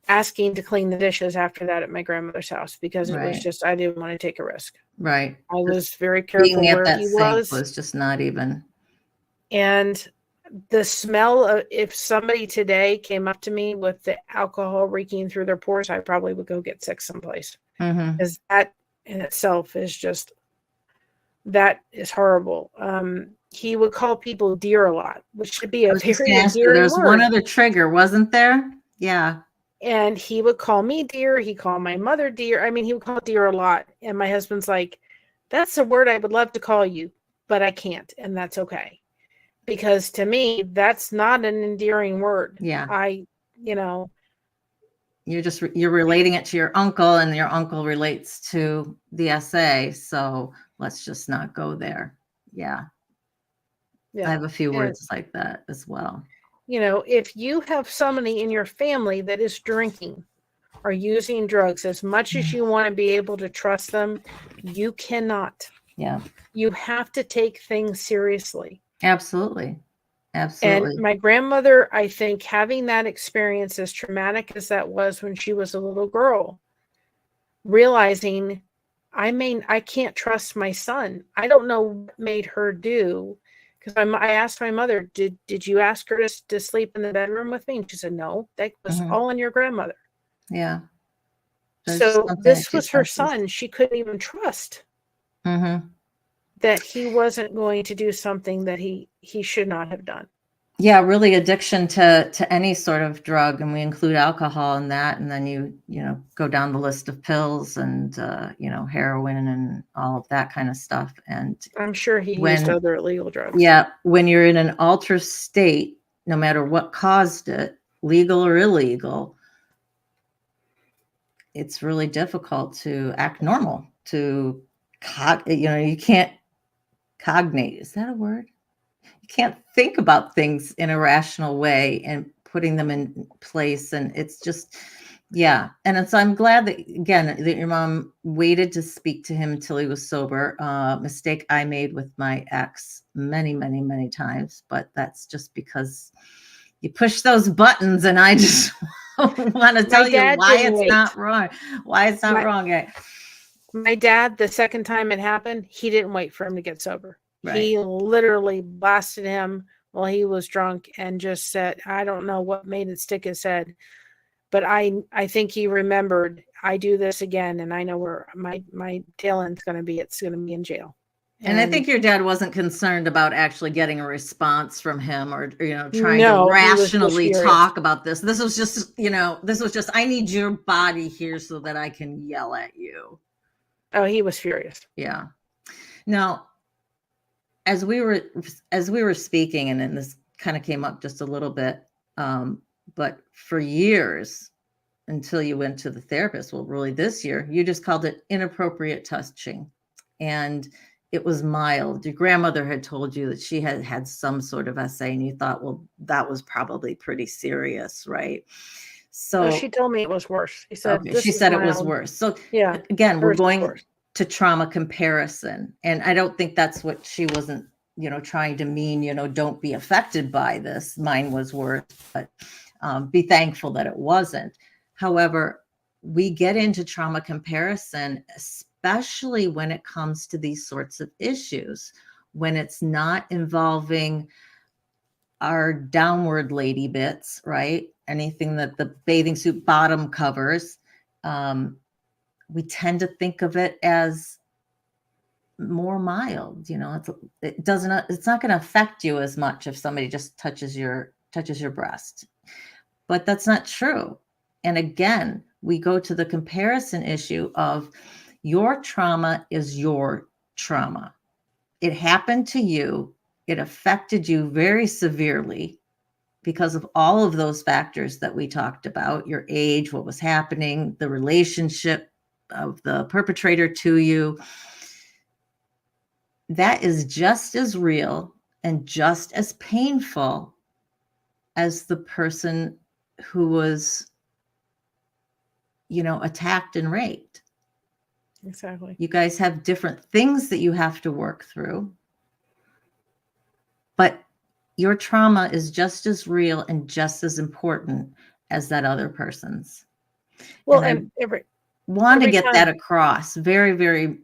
asking to clean the dishes after that at my grandmother's house because it was just, I didn't want to take a risk. Right. I was very careful where he was just not even. And the smell of, if somebody today came up to me with the alcohol reeking through their pores, I probably would go get sick someplace. Because that in itself is just That is horrible. He would call people dear a lot, which should be I a was just very going to ask you, endearing there's one word. other trigger, wasn't there? Yeah. And he would call me dear. He called my mother dear. I mean, he would call dear a lot. And my husband's like, that's a word I would love to call you, but I can't. And that's okay. Because to me, that's not an endearing word. Yeah. You're You're relating it to your uncle, and your uncle relates to the SA. So let's just not go there. Yeah. I have a few words like that as well. If you have somebody in your family that is drinking or using drugs, as much as you want to be able to trust them, you cannot. Yeah. You have to take things seriously. Absolutely. Absolutely. And my grandmother, I think, having that experience, as traumatic as that was when she was a little girl, realizing, I can't trust my son. I don't know what made her do. Because I asked my mother, did you ask her to sleep in the bedroom with me? And she said, no, that was all on your grandmother. Yeah. So this was her son. She couldn't even trust that he wasn't going to do something that he should not have done. Yeah, really addiction to any sort of drug, and we include alcohol in that, and then you go down the list of pills and heroin and all of that kind of stuff. And I'm sure he used other illegal drugs. Yeah, when you're in an altered state, no matter what caused it, legal or illegal, it's really difficult to act normal, you can't cognate. Is that a word? You can't think about things in a rational way and putting them in place. And it's just, yeah. And so I'm glad that, again, that your mom waited to speak to him until he was sober. Mistake I made with my ex many, many, many times, but that's just because you push those buttons, and I just want to tell you why it's not wrong. Why it's not wrong. My dad, the second time it happened, he didn't wait for him to get sober. Right. He literally blasted him while he was drunk and just said, I don't know what made it stick his head, but I think he remembered, I do this again, and I know where my tail end's going to be. It's going to be in jail. And I think your dad wasn't concerned about actually getting a response from him, or trying to rationally talk about this. This was just, I need your body here so that I can yell at you. Oh, he was furious. Yeah. Now, as we were speaking, and then this kind of came up just a little bit, but for years, until you went to the therapist, well, really this year, you just called it inappropriate touching, and it was mild. Your grandmother had told you that she had some sort of SA, and you thought, well, that was probably pretty serious, right? So she told me it was worse. She said, she said it was worse. So yeah, again, we're going to trauma comparison. And I don't think that's what she wasn't, trying to mean, don't be affected by this. Mine was worse, but be thankful that it wasn't. However, we get into trauma comparison, especially when it comes to these sorts of issues, when it's not involving our downward lady bits, right? Anything that the bathing suit bottom covers. We tend to think of it as more mild. It's not going to affect you as much if somebody just touches your breast, but that's not true. And again, we go to the comparison issue of your trauma is your trauma. It happened to you. It affected you very severely because of all of those factors that we talked about: your age, what was happening, the relationship of the perpetrator to you. That is just as real and just as painful as the person who was, attacked and raped. Exactly. You guys have different things that you have to work through, but your trauma is just as real and just as important as that other person's. Well, and I want to get that across. Very, very,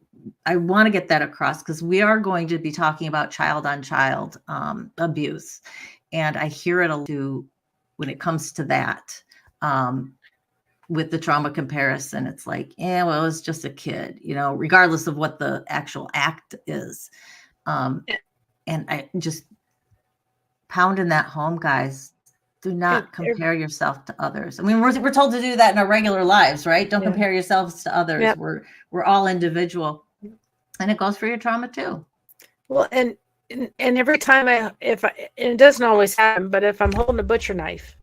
I want to get that across, because we are going to be talking about child-on-child abuse, and I hear it a lot when it comes to that. with the trauma comparison, it's like, yeah, well, it's just a kid, regardless of what the actual act is. And I just pounding that home, guys. Do not compare yourself to others. I mean, we're told to do that in our regular lives, right? Don't compare yourselves to others. Yep. We're all individual, and it goes for your trauma too. Well, and every time and it doesn't always happen, but if I'm holding a butcher knife,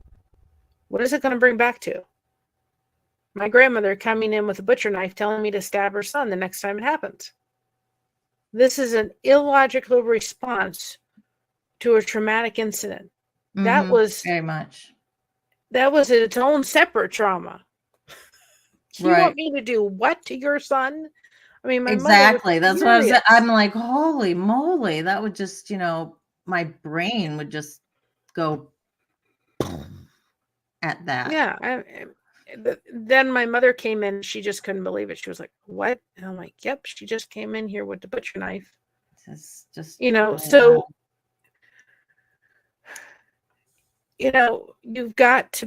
what is it going to bring back to? My grandmother coming in with a butcher knife telling me to stab her son the next time it happens. This is an illogical response to a traumatic incident. That was very much. That was its own separate trauma. You want me to do what to your son? I mean, my exactly. mother was That's what I'm like, holy moly, that would just, my brain would just go at that. Yeah. Then my mother came in. She just couldn't believe it. She was like, "What?" And I'm like, "Yep, she just came in here with the butcher knife." It's just, so. You've got to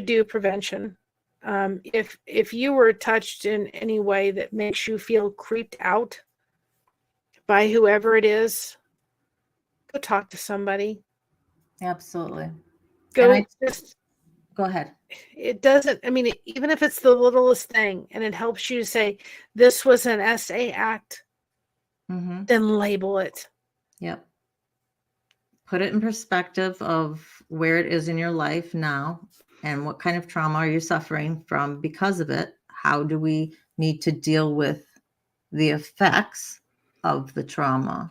do prevention. If you were touched in any way that makes you feel creeped out by whoever it is, go talk to somebody. Absolutely. Go ahead. It doesn't, even if it's the littlest thing and it helps you to say, this was an SA act, then label it. Yep. Put it in perspective of where it is in your life now and what kind of trauma are you suffering from because of it. How do we need to deal with the effects of the trauma?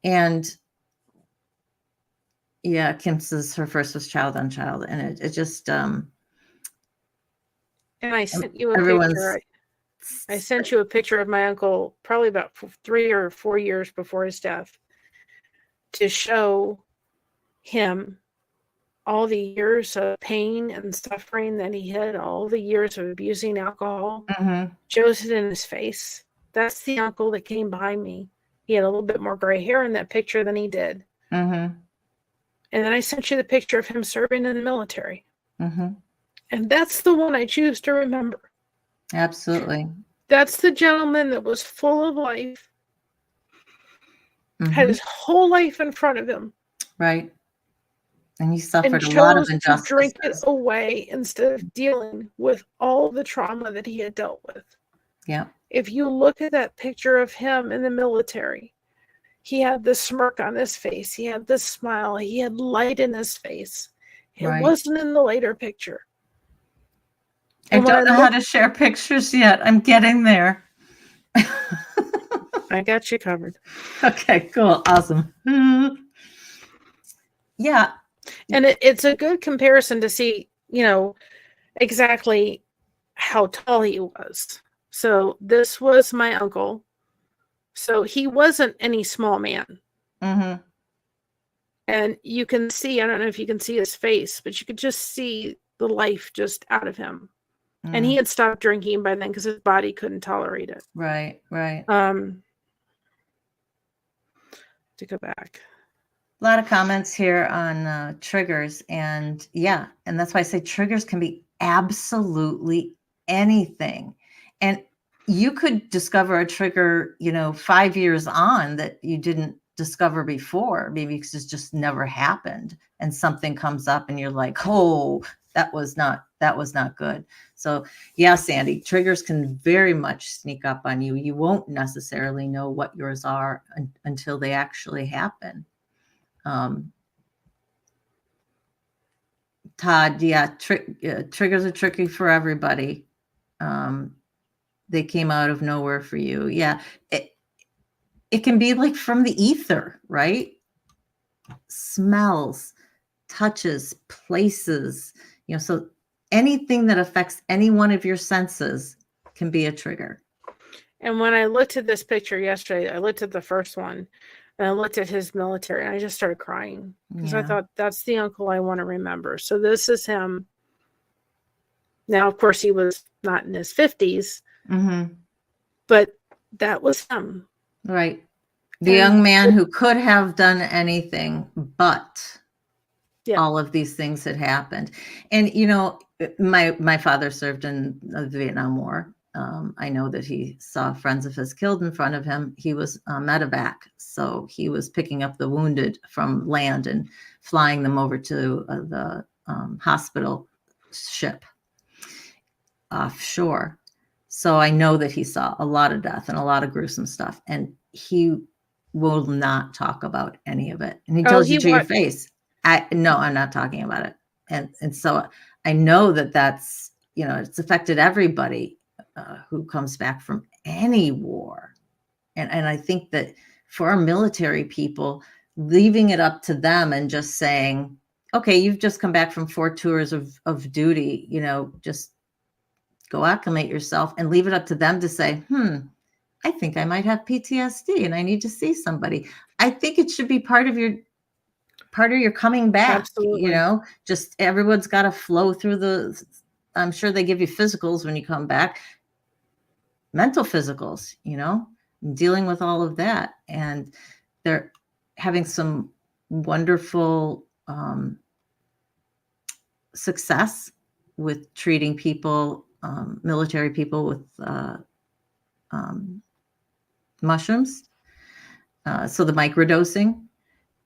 And yeah, Kim says her first was child on child, and it just and I sent you a picture. I sent you a picture of my uncle probably about 3 or 4 years before his death to show him all the years of pain and suffering that he had, all the years of abusing alcohol. Shows it in his face. That's the uncle that came behind me. He had a little bit more gray hair in that picture than he did. And then I sent you the picture of him serving in the military. And that's the one I choose to remember. Absolutely. That's the gentleman that was full of life, had his whole life in front of him. Right. And he suffered a lot of injustice. To drink it away instead of dealing with all the trauma that he had dealt with. Yeah. If you look at that picture of him in the military, he had this smirk on his face. He had this smile. He had light in his face. It wasn't in the later picture. I don't know how to share pictures yet. I'm getting there. I got you covered. Okay, cool. Awesome. Yeah. And it's a good comparison to see, exactly how tall he was. So this was my uncle. So he wasn't any small man. And you can see, I don't know if you can see his face, but you could just see the life just out of him. And he had stopped drinking by then because his body couldn't tolerate it. Right. To go back. A lot of comments here on triggers. And that's why I say triggers can be absolutely anything. And you could discover a trigger, 5 years on that you didn't discover before, maybe because it's just never happened. And something comes up and you're like, oh, that was not good. So yeah, Sandy, triggers can very much sneak up on you. You won't necessarily know what yours are until they actually happen. Todd, triggers are tricky for everybody. They came out of nowhere for you. Yeah, it can be like from the ether, right? Smells, touches, places, so anything that affects any one of your senses can be a trigger. And when I looked at this picture yesterday, I looked at the first one and I looked at his military and I just started crying because I thought that's the uncle I want to remember. So this is him. Now, of course, he was not in his 50s, but that was him. Right. The young man who could have done anything but all of these things had happened. And, you know, my father served in the Vietnam War. I know that he saw friends of his killed in front of him. He was a medevac, so he was picking up the wounded from land and flying them over to the hospital ship offshore. So I know that he saw a lot of death and a lot of gruesome stuff, and he will not talk about any of it. And he tells you to your face, no, I'm not talking about it. And so I know that that's, you know, it's affected everybody who comes back from any war. And I think that for our military people, leaving it up to them and just saying, okay, you've just come back from 4 tours of duty, you know, just go acclimate yourself, and leave it up to them to say, I think I might have PTSD and I need to see somebody. I think it should be part of your coming back. Absolutely. You know, just everyone's got to flow through I'm sure they give you physicals when you come back, mental physicals, you know, dealing with all of that. And they're having some wonderful success with treating people, military people, with mushrooms. So the microdosing,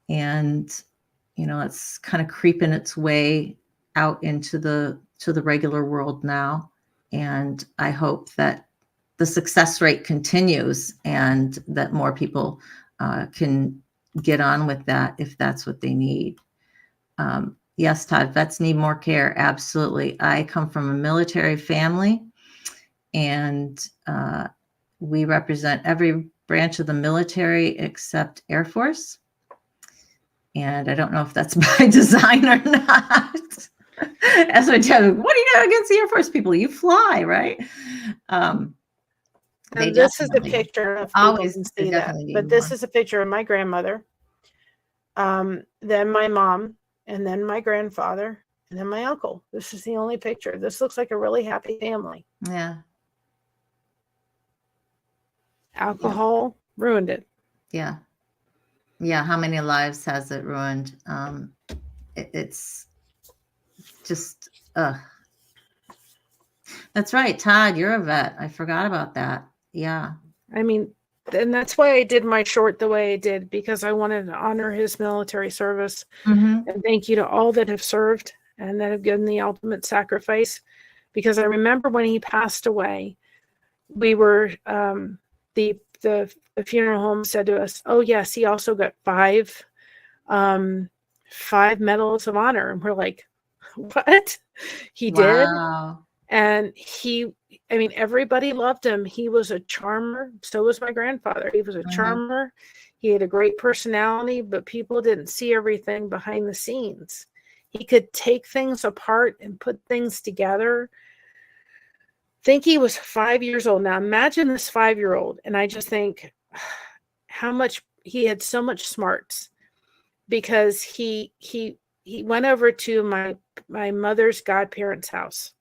and, you know, it's kind of creeping its way out into the regular world now. And I hope that the success rate continues and that more people can get on with that if that's what they need. Yes, Todd, vets need more care. Absolutely. I come from a military family, and we represent every branch of the military except Air Force. And I don't know if that's by design or not. As I tell you, what do you have against the Air Force people? You fly, right? And this is a picture of always see that, but this is a picture of my grandmother, then my mom, and then my grandfather, and then my uncle. This is the only picture. This looks like a really happy family. Yeah. Alcohol ruined it. Yeah. Yeah. How many lives has it ruined? It's just, that's right. Todd, you're a vet. I forgot about that. Yeah. I mean, and that's why I did my short the way I did, because I wanted to honor his military service. Mm-hmm. And thank you to all that have served and that have given the ultimate sacrifice. Because I remember when he passed away, we were, the funeral home said to us, oh yes, he also got 5 medals of honor. And we're like, what? He did? And I mean, everybody loved him. He was a charmer. So was my grandfather. He was a charmer. He had a great personality, but people didn't see everything behind the scenes. He could take things apart and put things together. I think he was 5 years old. Now imagine this 5-year-old. And I just think how much he had so much smarts, because he went over to my mother's godparents' house.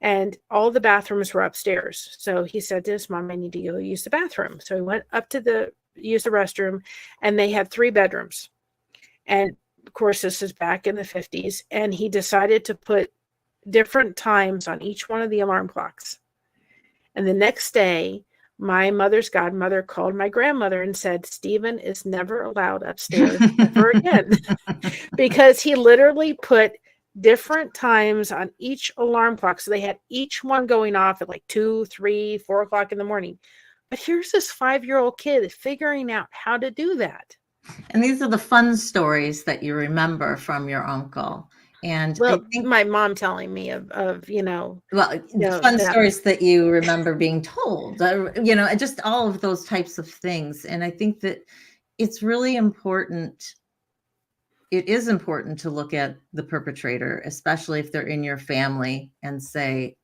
And all the bathrooms were upstairs. So he said to his mom, I need to go use the bathroom. So he went up to use the restroom, and they had 3 bedrooms. And of course, this is back in the 50s. And he decided to put different times on each one of the alarm clocks. And the next day, my mother's godmother called my grandmother and said, Stephen is never allowed upstairs ever again. Because he literally put different times on each alarm clock. So they had each one going off at like 2, 3, 4 o'clock in the morning. But here's this 5-year-old kid figuring out how to do that. And these are the fun stories that you remember from your uncle. And well, I think my mom telling me of fun stories that you remember being told, just all of those types of things. And I think that it's really important. It is important to look at the perpetrator, especially if they're in your family, and say,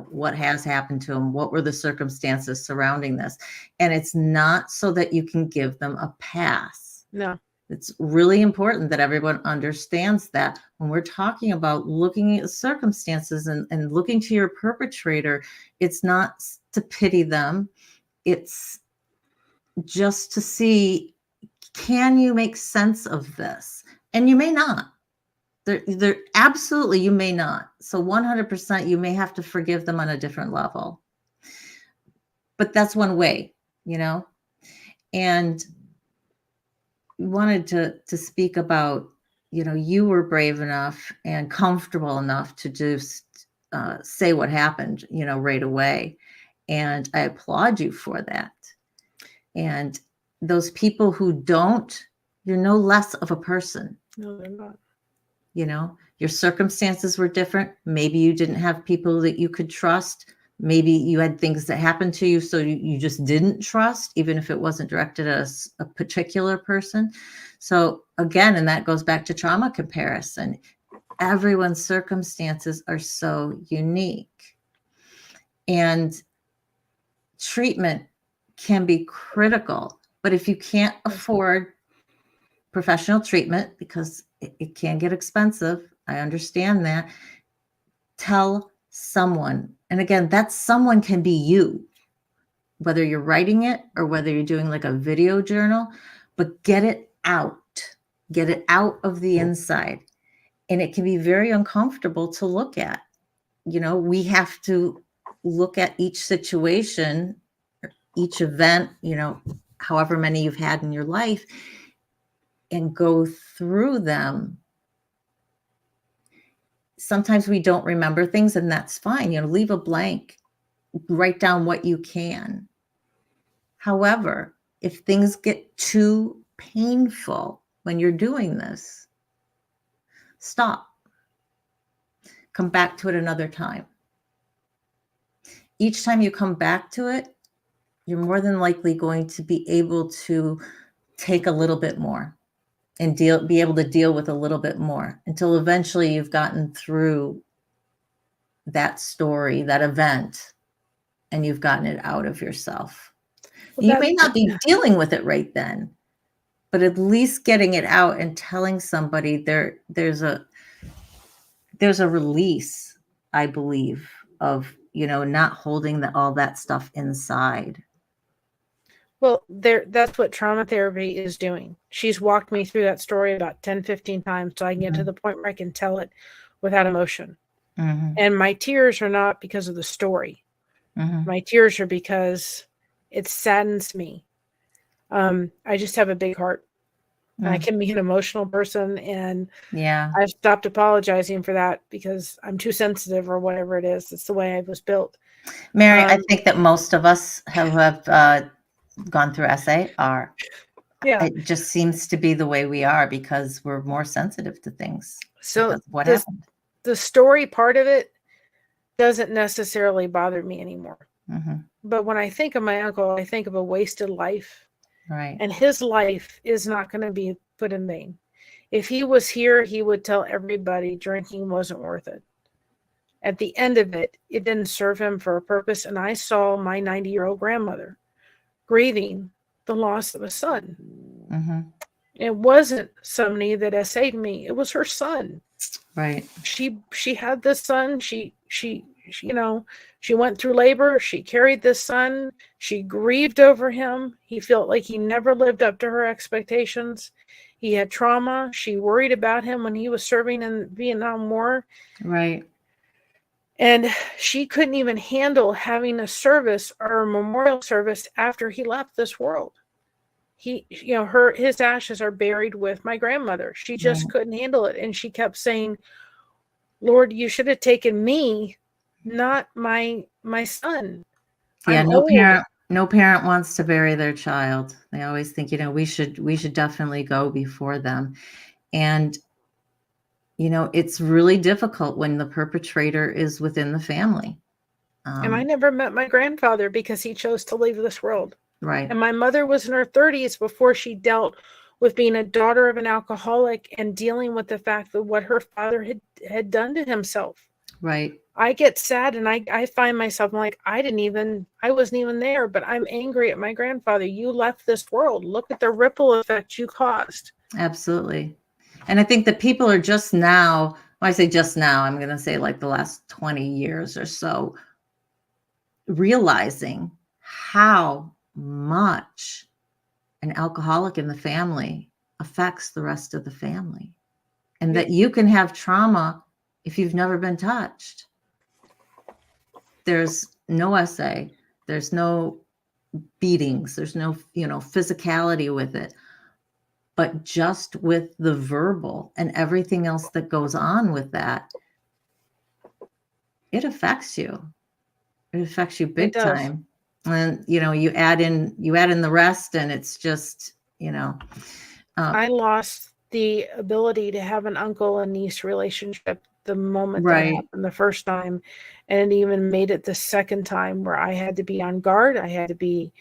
what has happened to them? What were the circumstances surrounding this? And it's not so that you can give them a pass. No. It's really important that everyone understands that when we're talking about looking at circumstances and looking to your perpetrator, it's not to pity them. It's just to see, can you make sense of this? And you may not. They're absolutely, you may not. So 100% you may have to forgive them on a different level. But that's one way, you know? And wanted to speak about, you know, you were brave enough and comfortable enough to just say what happened, you know, right away. And I applaud you for that. And those people who don't, you're no less of a person. No, they're not. You know, your circumstances were different. Maybe you didn't have people that you could trust. Maybe you had things that happened to you, so you just didn't trust, even if it wasn't directed at a particular person. So again, and that goes back to trauma comparison. Everyone's circumstances are so unique. And treatment can be critical, but if you can't afford professional treatment, because it can get expensive, I understand that, tell someone. And again, that someone can be you, whether you're writing it or whether you're doing like a video journal, but get it out of the inside. And it can be very uncomfortable to look at. You know, we have to look at each situation, each event, you know, however many you've had in your life, and go through them. Sometimes we don't remember things, and that's fine. You know, leave a blank, write down what you can. However, if things get too painful when you're doing this, stop. Come back to it another time. Each time you come back to it, you're more than likely going to be able to take a little bit more and be able to deal with a little bit more until eventually you've gotten through that story, that event, and you've gotten it out of yourself. Well, you may not be dealing with it right then, but at least getting it out and telling somebody there's a release, I believe, of, you know, not holding all that stuff inside. Well, that's what trauma therapy is doing. She's walked me through that story about 10, 15 times so I can get to the point where I can tell it without emotion. Mm-hmm. And my tears are not because of the story. Mm-hmm. My tears are because it saddens me. I just have a big heart. I can be an emotional person, and I've stopped apologizing for that because I'm too sensitive or whatever it is. It's the way I was built. Mary, I think that most of us have gone through SAR. Yeah. It just seems to be the way we are because we're more sensitive to things. So what happened? The story part of it doesn't necessarily bother me anymore. Mm-hmm. But when I think of my uncle, I think of a wasted life. Right. And his life is not going to be put in vain. If he was here, he would tell everybody drinking wasn't worth it. At the end of it, it didn't serve him for a purpose. And I saw my 90-year-old grandmother grieving the loss of a son. Mm-hmm. It wasn't somebody that SA'd me. It was her son. Right. She had this son. She you know, she went through labor. She carried this son. She grieved over him. He felt like he never lived up to her expectations. He had trauma. She worried about him when he was serving in the Vietnam War. Right. And she couldn't even handle having a service or a memorial service after he left this world. His ashes are buried with my grandmother. She just couldn't handle it. And she kept saying, Lord, you should have taken me, not my son. Yeah, no parent wants to bury their child. They always think, you know, we should definitely go before them. And, you know, it's really difficult when the perpetrator is within the family. And I never met my grandfather because he chose to leave this world. Right. And my mother was in her 30s before she dealt with being a daughter of an alcoholic and dealing with the fact that what her father had done to himself. Right. I get sad and I find myself like, I wasn't even there, but I'm angry at my grandfather. You left this world. Look at the ripple effect you caused. Absolutely. And I think that people are just now, when I say just now, I'm going to say like the last 20 years or so, realizing how much an alcoholic in the family affects the rest of the family. and that you can have trauma if you've never been touched. There's no SA, there's no beatings, there's no, physicality with it, but just with the verbal and everything else that goes on with that, it affects you. It affects you big time. And, you add in the rest, and it's just, I lost the ability to have an uncle and niece relationship the moment that happened the first time. And it even made it the second time where I had to be on guard. I had to be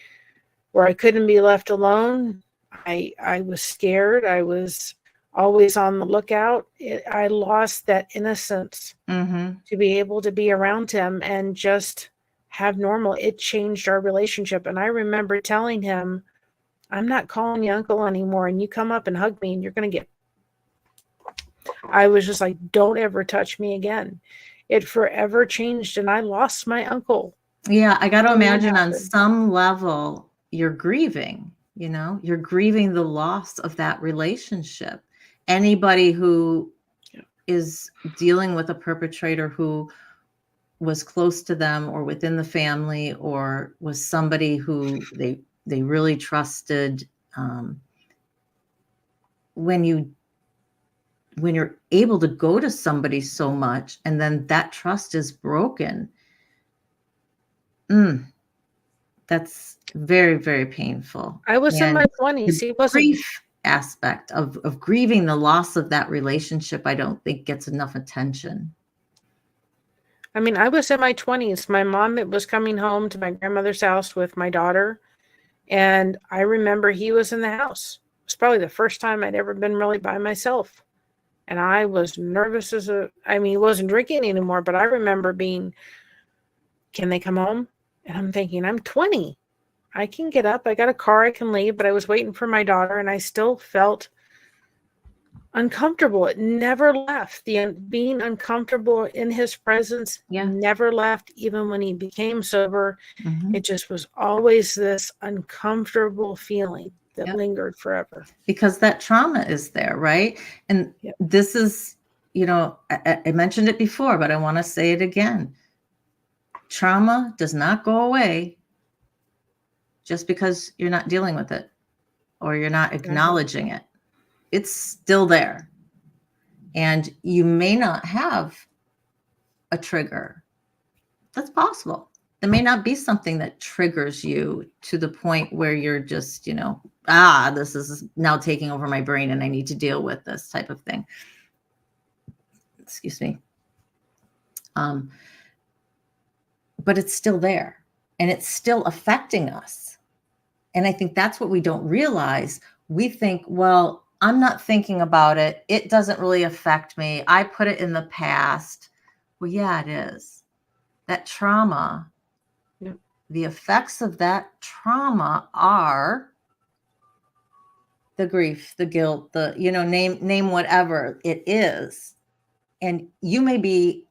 where I couldn't be left alone. I was scared. I was always on the lookout. I lost that innocence to be able to be around him and just have normal. It changed our relationship. And I remember telling him, I'm not calling you uncle anymore, and you come up and hug me and you're going to get... I was just like, don't ever touch me again. It forever changed, and I lost my uncle. Yeah, I got to imagine on some level you're grieving, you're grieving the loss of that relationship. Anybody who is dealing with a perpetrator who was close to them or within the family, or was somebody who they really trusted, when you're able to go to somebody so much and then that trust is broken, that's very, very painful. I was in my 20s. He wasn't. Grief aspect of grieving the loss of that relationship, I don't think gets enough attention. I mean, I was in my 20s. My mom was coming home to my grandmother's house with my daughter, and I remember he was in the house. It was probably the first time I'd ever been really by myself. And I was nervous he wasn't drinking anymore, but I remember being, can they come home? And I'm thinking, I'm 20. I can get up. I got a car. I can leave. But I was waiting for my daughter, and I still felt uncomfortable. It never left. Being uncomfortable in his presence never left, even when he became sober. It just was always this uncomfortable feeling that lingered forever. Because that trauma is there, right? And this is, I mentioned it before, but I want to say it again. Trauma does not go away just because you're not dealing with it or you're not acknowledging it. It's still there. And you may not have a trigger. That's possible. There may not be something that triggers you to the point where you're just, this is now taking over my brain and I need to deal with this type of thing. Excuse me. But it's still there and it's still affecting us. And I think that's what we don't realize. We think, well, I'm not thinking about it. It doesn't really affect me. I put it in the past. Well, yeah, it is. That trauma, the effects of that trauma are the grief, the guilt, the, name whatever it is. And you may be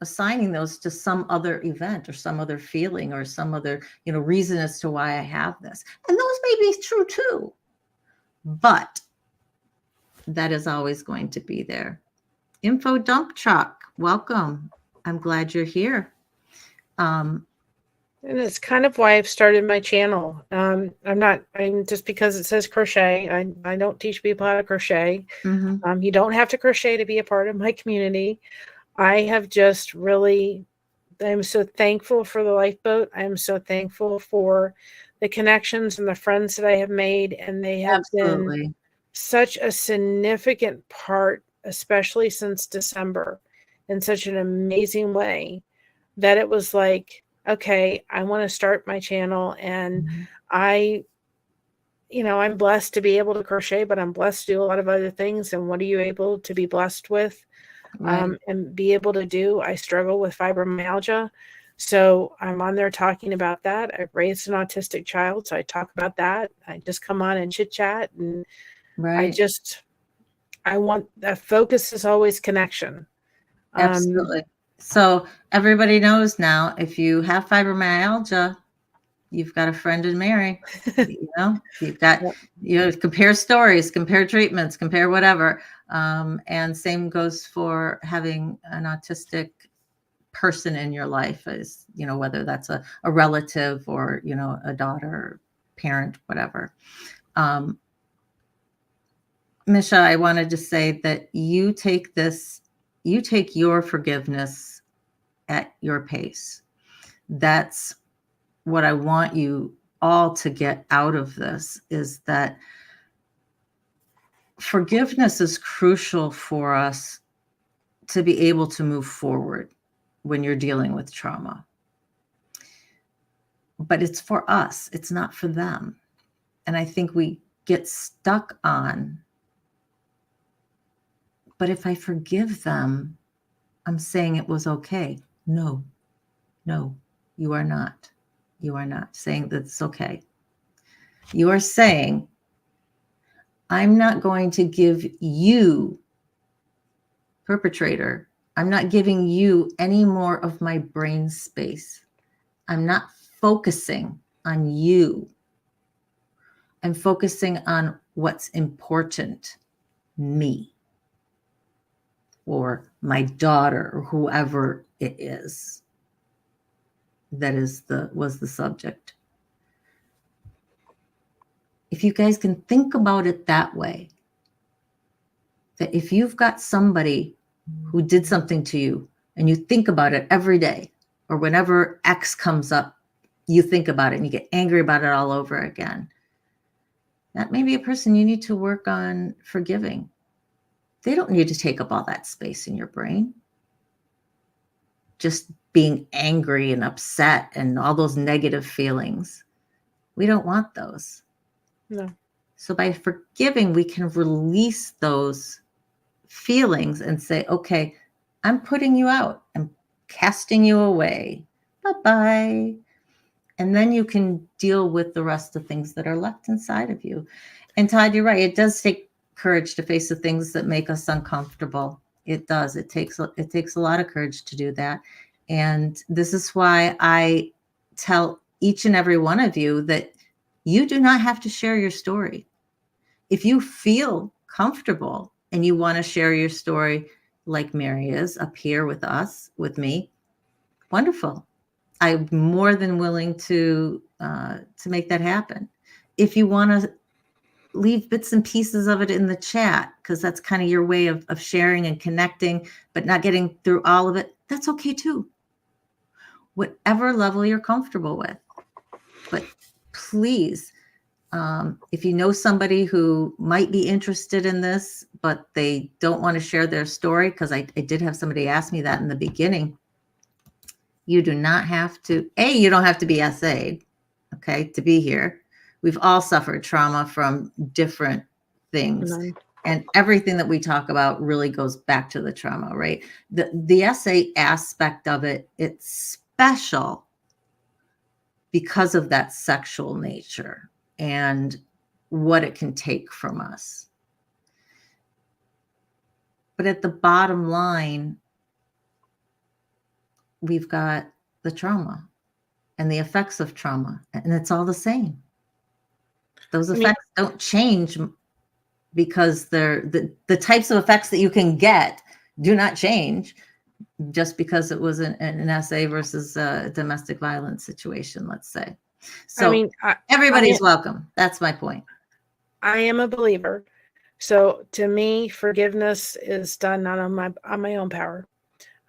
assigning those to some other event or some other feeling or some other, reason as to why I have this. And those may be true too. But that is always going to be there. Info Dump Truck, welcome. I'm glad you're here. And it's kind of why I've started my channel. I'm just because it says crochet. I don't teach people how to crochet. You don't have to crochet to be a part of my community. I have just I'm so thankful for the lifeboat. I'm so thankful for the connections and the friends that I have made. And they have been such a significant part, especially since December, in such an amazing way that it was like, okay, I want to start my channel. And I'm blessed to be able to crochet, but I'm blessed to do a lot of other things. And what are you able to be blessed with? And be able to do? I struggle with fibromyalgia. So I'm on there talking about that. I've raised an autistic child, so I talk about that. I just come on and chit chat. And I want the focus is always connection. Absolutely. So everybody knows now, if you have fibromyalgia, you've got a friend in Mary. You've got, compare stories, compare treatments, compare whatever. And same goes for having an autistic person in your life, as whether that's a relative or a daughter, parent, whatever. Misha, I wanted to say that you take your forgiveness at your pace. That's what I want you all to get out of this, is that forgiveness is crucial for us to be able to move forward when you're dealing with trauma. But it's for us, it's not for them. And I think we get stuck on, but if I forgive them, I'm saying it was okay. No, you are not. You are not saying that it's okay. You are saying, I'm not going to give you, perpetrator, I'm not giving you any more of my brain space. I'm not focusing on you. I'm focusing on what's important, me, or my daughter, or whoever it is that was the subject. If you guys can think about it that way, that if you've got somebody who did something to you and you think about it every day, or whenever X comes up, you think about it and you get angry about it all over again, that may be a person you need to work on forgiving. They don't need to take up all that space in your brain. Just being angry and upset and all those negative feelings. We don't want those. No. So by forgiving, we can release those feelings and say, okay, I'm putting you out. I'm casting you away. Bye-bye. And then you can deal with the rest of things that are left inside of you. And Todd, you're right. It does take courage to face the things that make us uncomfortable. It does. It takes a lot of courage to do that. And this is why I tell each and every one of you that you do not have to share your story. If you feel comfortable and you want to share your story like Mary is up here with us, with me, wonderful. I'm more than willing to make that happen. If you want to leave bits and pieces of it in the chat, because that's kind of your way of sharing and connecting, but not getting through all of it, that's okay too. Whatever level you're comfortable with. But please, if you know somebody who might be interested in this, but they don't want to share their story, because I did have somebody ask me that in the beginning. You do not have to, you don't have to be SA'd, okay, to be here. We've all suffered trauma from different things. Mm-hmm. And everything that we talk about really goes back to the trauma, right? The SA aspect of it, it's special because of that sexual nature and what it can take from us. But at the bottom line, we've got the trauma and the effects of trauma, and it's all the same. Those effects don't change because they're the types of effects that you can get do not change just because it was an SA versus a domestic violence situation, let's say. So everybody's welcome. That's my point. I am a believer. So to me, forgiveness is done not on my own power.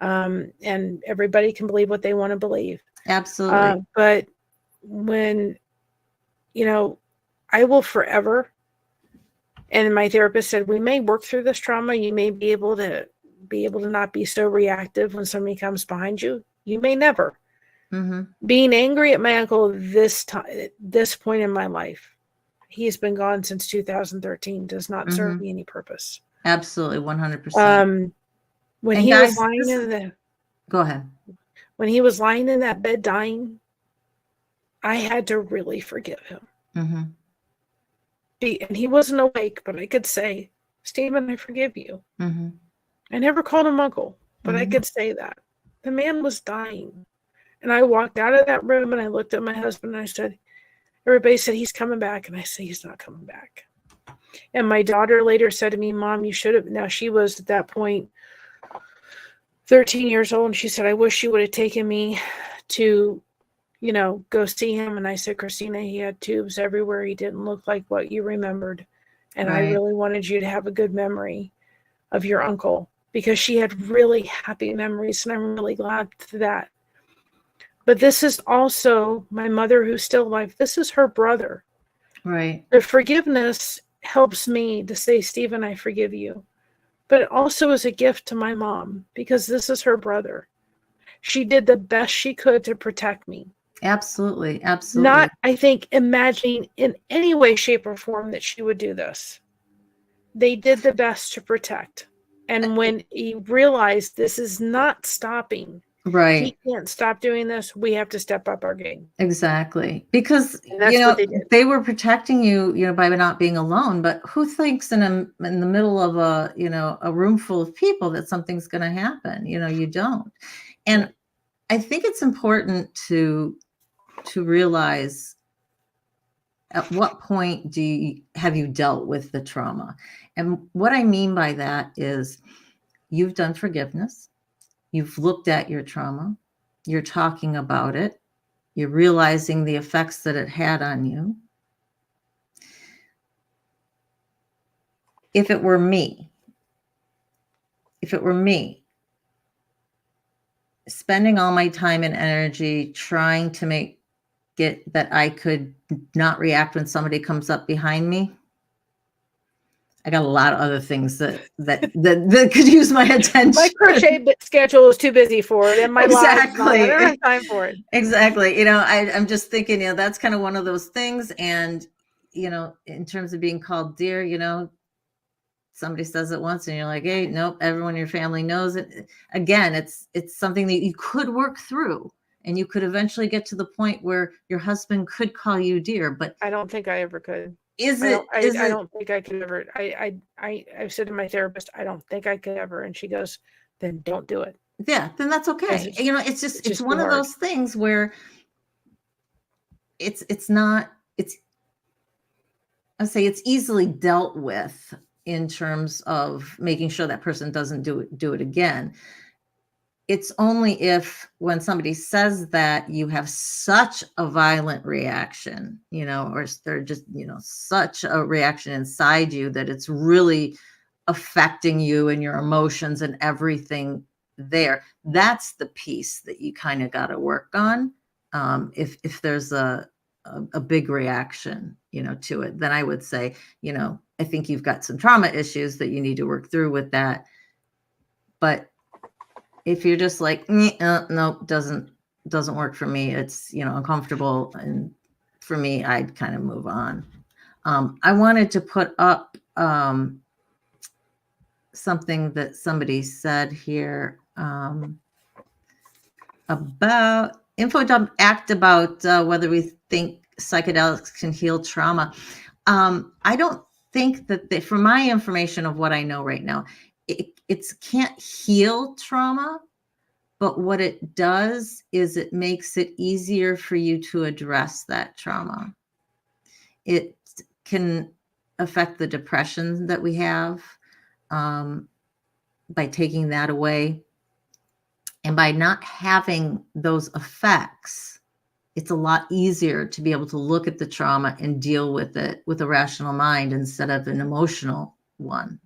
And everybody can believe what they want to believe. Absolutely. But when, I will forever, and my therapist said, we may work through this trauma. You may be able to not be so reactive when somebody comes behind you. You may never. Mm-hmm. Being angry at my uncle this point in my life, he's been gone since 2013, does not serve me any purpose. Absolutely, 100%. When he was lying go ahead. When he was lying in that bed dying, I had to really forgive him. Mm-hmm. And he wasn't awake, but I could say, Stephen, I forgive you. Mm-hmm. I never called him uncle, but I could say that. The man was dying. And I walked out of that room and I looked at my husband and I said, everybody said he's coming back. And I said, he's not coming back. And my daughter later said to me, Mom, you should have. Now she was at that point 13 years old. And she said, I wish you would have taken me to, go see him. And I said, Christina, he had tubes everywhere. He didn't look like what you remembered. And I really wanted you to have a good memory of your uncle, because she had really happy memories. And I'm really glad for that. But this is also my mother, who's still alive. This is her brother. Right. The forgiveness helps me to say, Stephen, I forgive you. But it also is a gift to my mom, because this is her brother. She did the best she could to protect me. Absolutely. Absolutely. Not, I think, imagining in any way, shape, or form that she would do this. They did the best to protect. And when he realized this is not stopping, right, he can't stop doing this, we have to step up our game. Exactly. Because, that's what they were protecting you, by not being alone. But who thinks in the middle of a room full of people that something's going to happen? You don't. And I think it's important to realize at what point have you dealt with the trauma? And what I mean by that is you've done forgiveness. You've looked at your trauma. You're talking about it. You're realizing the effects that it had on you. If it were me, spending all my time and energy trying to make it that I could not react when somebody comes up behind me, I got a lot of other things that could use my attention. My crochet schedule is too busy for it, and my life, I don't have time for it. Exactly. I'm just thinking, that's kind of one of those things. And, in terms of being called dear, somebody says it once and you're like, hey, nope, everyone in your family knows it. Again, it's something that you could work through, and you could eventually get to the point where your husband could call you dear. But I don't think I ever could. I don't think I could ever. I've said to my therapist, I don't think I could ever. And she goes, then don't do it. Yeah, then that's okay. It's one of those things where it's easily dealt with in terms of making sure that person doesn't do it again. It's only if, when somebody says that, you have such a violent reaction, or they're just, such a reaction inside you that it's really affecting you and your emotions and everything there. That's the piece that you kind of got to work on. If there's a big reaction, to it, then I would say, I think you've got some trauma issues that you need to work through with that. But if you're just like, no, doesn't work for me, it's, uncomfortable, and for me, I'd kind of move on. I wanted to put up something that somebody said here about info dump act about whether we think psychedelics can heal trauma. I don't think that from my information of what I know right now, it can't heal trauma, but what it does is it makes it easier for you to address that trauma. It can affect the depression that we have by taking that away. And by not having those effects, it's a lot easier to be able to look at the trauma and deal with it with a rational mind instead of an emotional one.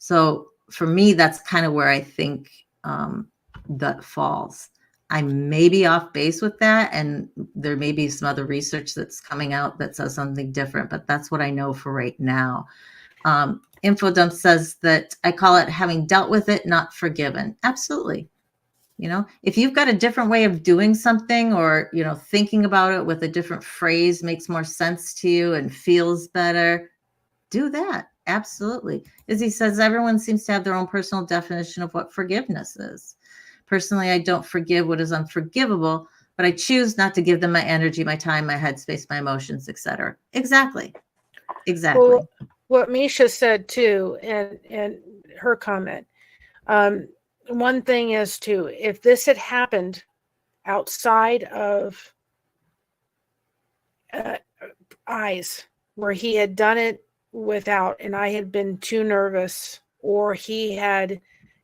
So for me, that's kind of where I think that falls. I may be off base with that, and there may be some other research that's coming out that says something different, but that's what I know for right now. Infodump says that I call it having dealt with it, not forgiven. Absolutely. If you've got a different way of doing something, or, thinking about it with a different phrase makes more sense to you and feels better, do that. Absolutely. As he says, everyone seems to have their own personal definition of what forgiveness is. Personally, I don't forgive what is unforgivable, but I choose not to give them my energy, my time, my headspace, my emotions, etc. Exactly. Well, what Misha said too, and her comment, one thing is too, if this had happened outside of eyes, where he had done it without, and I had been too nervous, or he had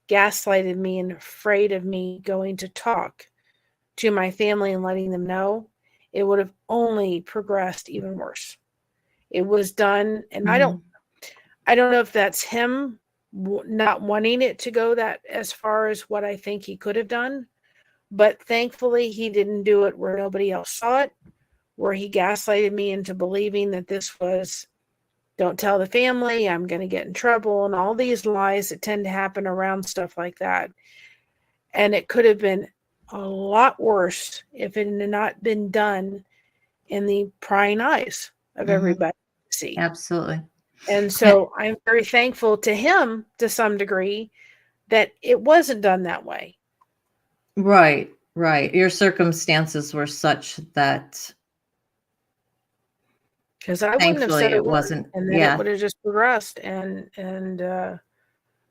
gaslighted me and afraid of me going to talk to my family and letting them know, it would have only progressed even worse. It was done, and I don't know if that's him not wanting it to go that as far as what I think he could have done, but thankfully he didn't do it where nobody else saw it, where he gaslighted me into believing that this was, don't tell the family, I'm going to get in trouble, and all these lies that tend to happen around stuff like that. And it could have been a lot worse if it had not been done in the prying eyes of everybody to see. Absolutely. And so I'm very thankful to him to some degree that it wasn't done that way. Right. Your circumstances were such that, because I wouldn't have said it it wasn't. and then it would have just progressed. And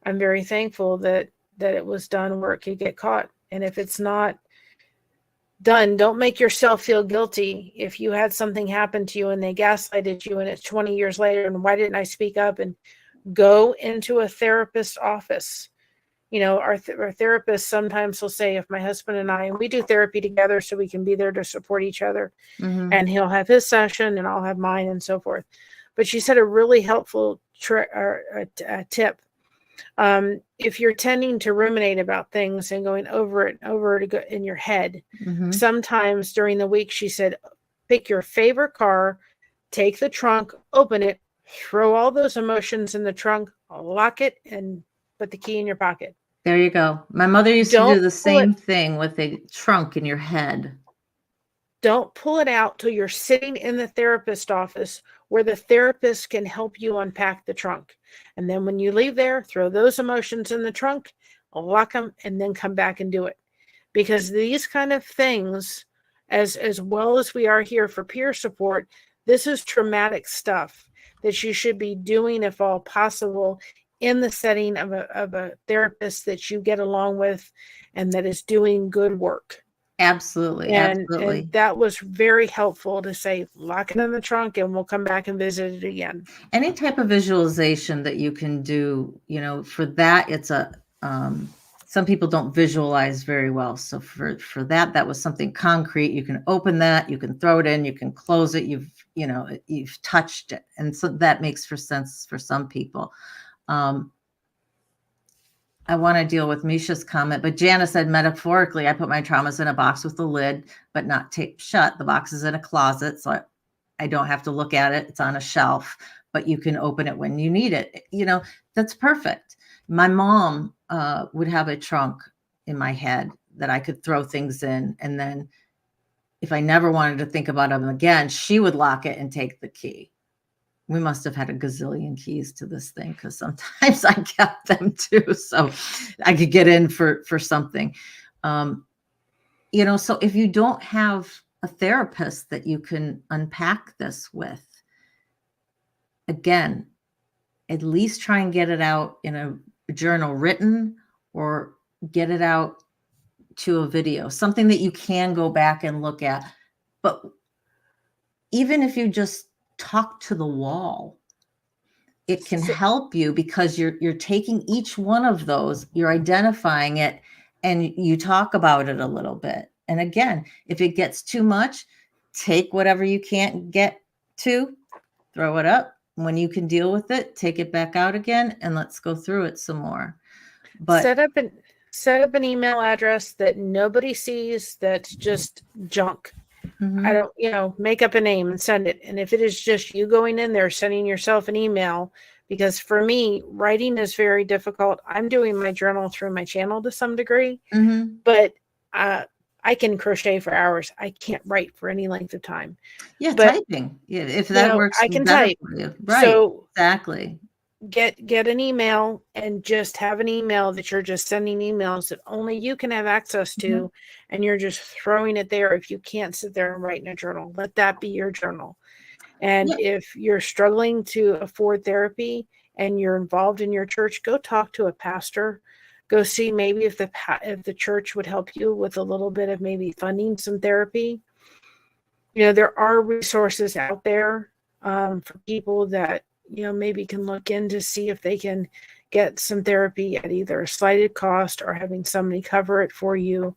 I'm very thankful that it was done where it could get caught. And if it's not done, don't make yourself feel guilty if you had something happen to you and they gaslighted you and it's 20 years later and why didn't I speak up? And go into a therapist's office. You know, our therapist sometimes will say, if my husband and we do therapy together so we can be there to support each other, and he'll have his session and I'll have mine and so forth. But she said a really helpful tip. If you're tending to ruminate about things and going over it and over it in your head, sometimes during the week, she said, pick your favorite car, take the trunk, open it, throw all those emotions in the trunk, lock it, and put the key in your pocket. There you go. My mother used to do the same thing with a trunk in your head. Don't pull it out till you're sitting in the therapist office where the therapist can help you unpack the trunk. And then when you leave there, throw those emotions in the trunk, lock them, and then come back and do it. Because these kind of things, as well as we are here for peer support, this is traumatic stuff that you should be doing, if all possible, in the setting of a therapist that you get along with and that is doing good work. Absolutely. And that was very helpful to say, lock it in the trunk and we'll come back and visit it again. Any type of visualization that you can do, you know, for that, it's some people don't visualize very well. So for that was something concrete. You can open that, you can throw it in, you can close it. You've touched it. And so that makes sense for some people. I want to deal with Misha's comment, but Jana said, metaphorically, I put my traumas in a box with the lid, but not taped shut. The box is in a closet, so I don't have to look at it. It's on a shelf, but you can open it when you need it. You know, that's perfect. My mom would have a trunk in my head that I could throw things in. And then if I never wanted to think about them again, she would lock it and take the key. We must have had a gazillion keys to this thing because sometimes I kept them too, so I could get in for something. You know, so if you don't have a therapist that you can unpack this with, again, at least try and get it out in a journal written or get it out to a video, something that you can go back and look at. But even if you just talk to the wall, it can help you because you're taking each one of those, you're identifying it, and you talk about it a little bit. And again, if it gets too much, take whatever you can't get to, throw it up. When you can deal with it, take it back out again, and let's go through it some more. But set up an email address that nobody sees, that's just junk. I don't, make up a name and send it. And if it is just you going in there, sending yourself an email, because for me, writing is very difficult. I'm doing my journal through my channel to some degree, but I can crochet for hours. I can't write for any length of time. Yeah, but, typing. Yeah, if that works, I can type. Right. So exactly. Get an email and just have an email that you're just sending emails that only you can have access to, and you're just throwing it there. If you can't sit there and write in a journal, let that be your journal. And if you're struggling to afford therapy and you're involved in your church, go talk to a pastor. go see maybe if the church would help you with a little bit of maybe funding some therapy. There are resources out there for people that, maybe can look in to see if they can get some therapy at either a slighted cost or having somebody cover it for you.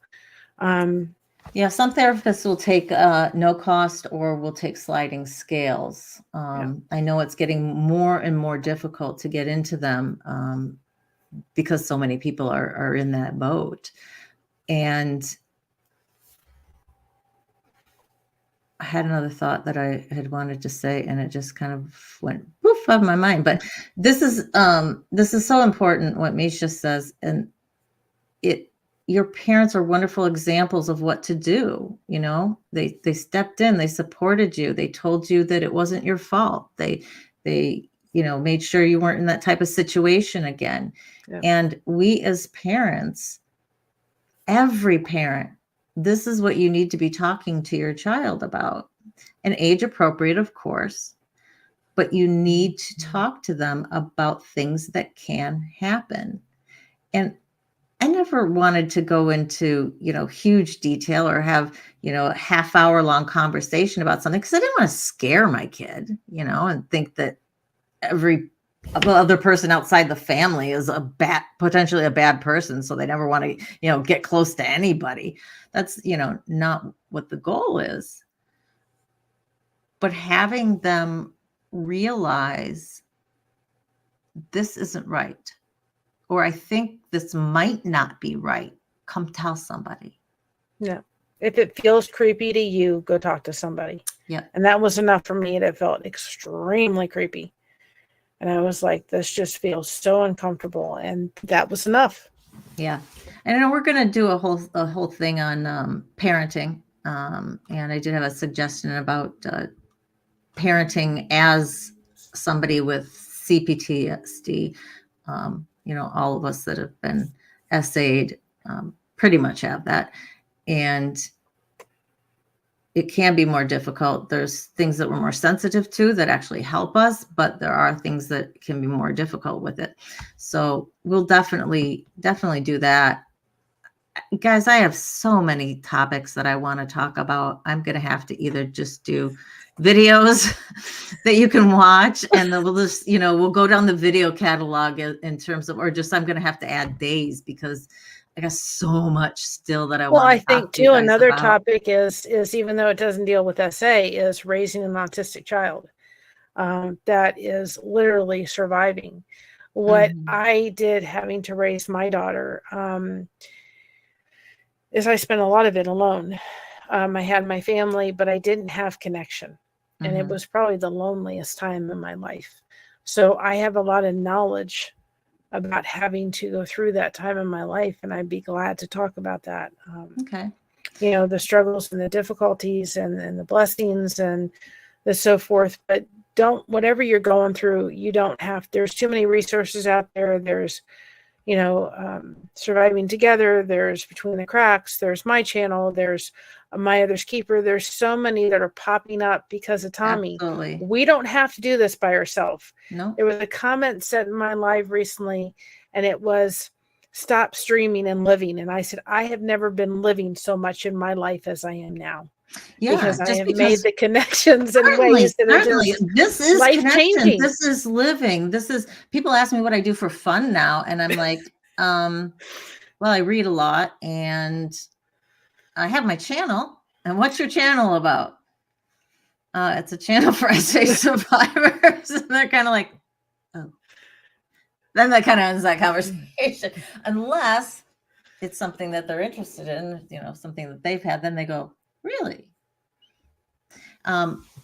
Yeah, some therapists will take no cost or will take sliding scales. I know it's getting more and more difficult to get into them because so many people are in that boat. And I had another thought that I had wanted to say, and it just kind of went poof out of my mind. But this is so important what Misha says, and your parents are wonderful examples of what to do. They stepped in, they supported you, they told you that it wasn't your fault. They made sure you weren't in that type of situation again. Yeah. And we as parents, every parent, this is what you need to be talking to your child about. And age appropriate, of course, but you need to talk to them about things that can happen. And I never wanted to go into, huge detail or have, a half-hour long conversation about something because I didn't want to scare my kid, and think that every other person outside the family is potentially a bad person. So they never want to, get close to anybody. That's, not what the goal is. But having them realize this isn't right, or I think this might not be right, come tell somebody. Yeah. If it feels creepy to you, go talk to somebody. Yeah. And that was enough for me. It felt extremely creepy. And I was like, this just feels so uncomfortable. And that was enough. Yeah. And I know we're going to do a whole thing on parenting. And I did have a suggestion about parenting as somebody with CPTSD. All of us that have been SA'd pretty much have that. And it can be more difficult. There's things that we're more sensitive to that actually help us, but there are things that can be more difficult with it. So we'll definitely do that. Guys, I have so many topics that I want to talk about. I'm going to have to either just do videos that you can watch, and then we'll just, we'll go down the video catalog in terms of, or just I'm going to have to add days because I got so much still that I want to I think too, another about. topic is even though it doesn't deal with SA, is raising an autistic child that is literally surviving what I did having to raise my daughter. Is I spent a lot of it alone. I had my family, but I didn't have connection. And it was probably the loneliest time in my life. So I have a lot of knowledge about having to go through that time in my life. And I'd be glad to talk about that. Okay. The struggles and the difficulties and the blessings and the so forth. But whatever you're going through, you don't have, there's too many resources out there. There's, Surviving Together, there's Between the Cracks, there's my channel, there's My Other's Keeper. There's so many that are popping up because of Tommy. Absolutely. We don't have to do this by ourselves. No. There was a comment said in my live recently, and it was, stop streaming and living. And I said, I have never been living so much in my life as I am now. Yeah, because I have made the connections in ways that are just this is life-changing. This is living. This is, people ask me what I do for fun now, and I'm like, well, I read a lot, and I have my channel. And what's your channel about? It's a channel for SA survivors. And they're kind of like, oh. Then that kind of ends that conversation. Unless it's something that they're interested in, something that they've had, then they go, really?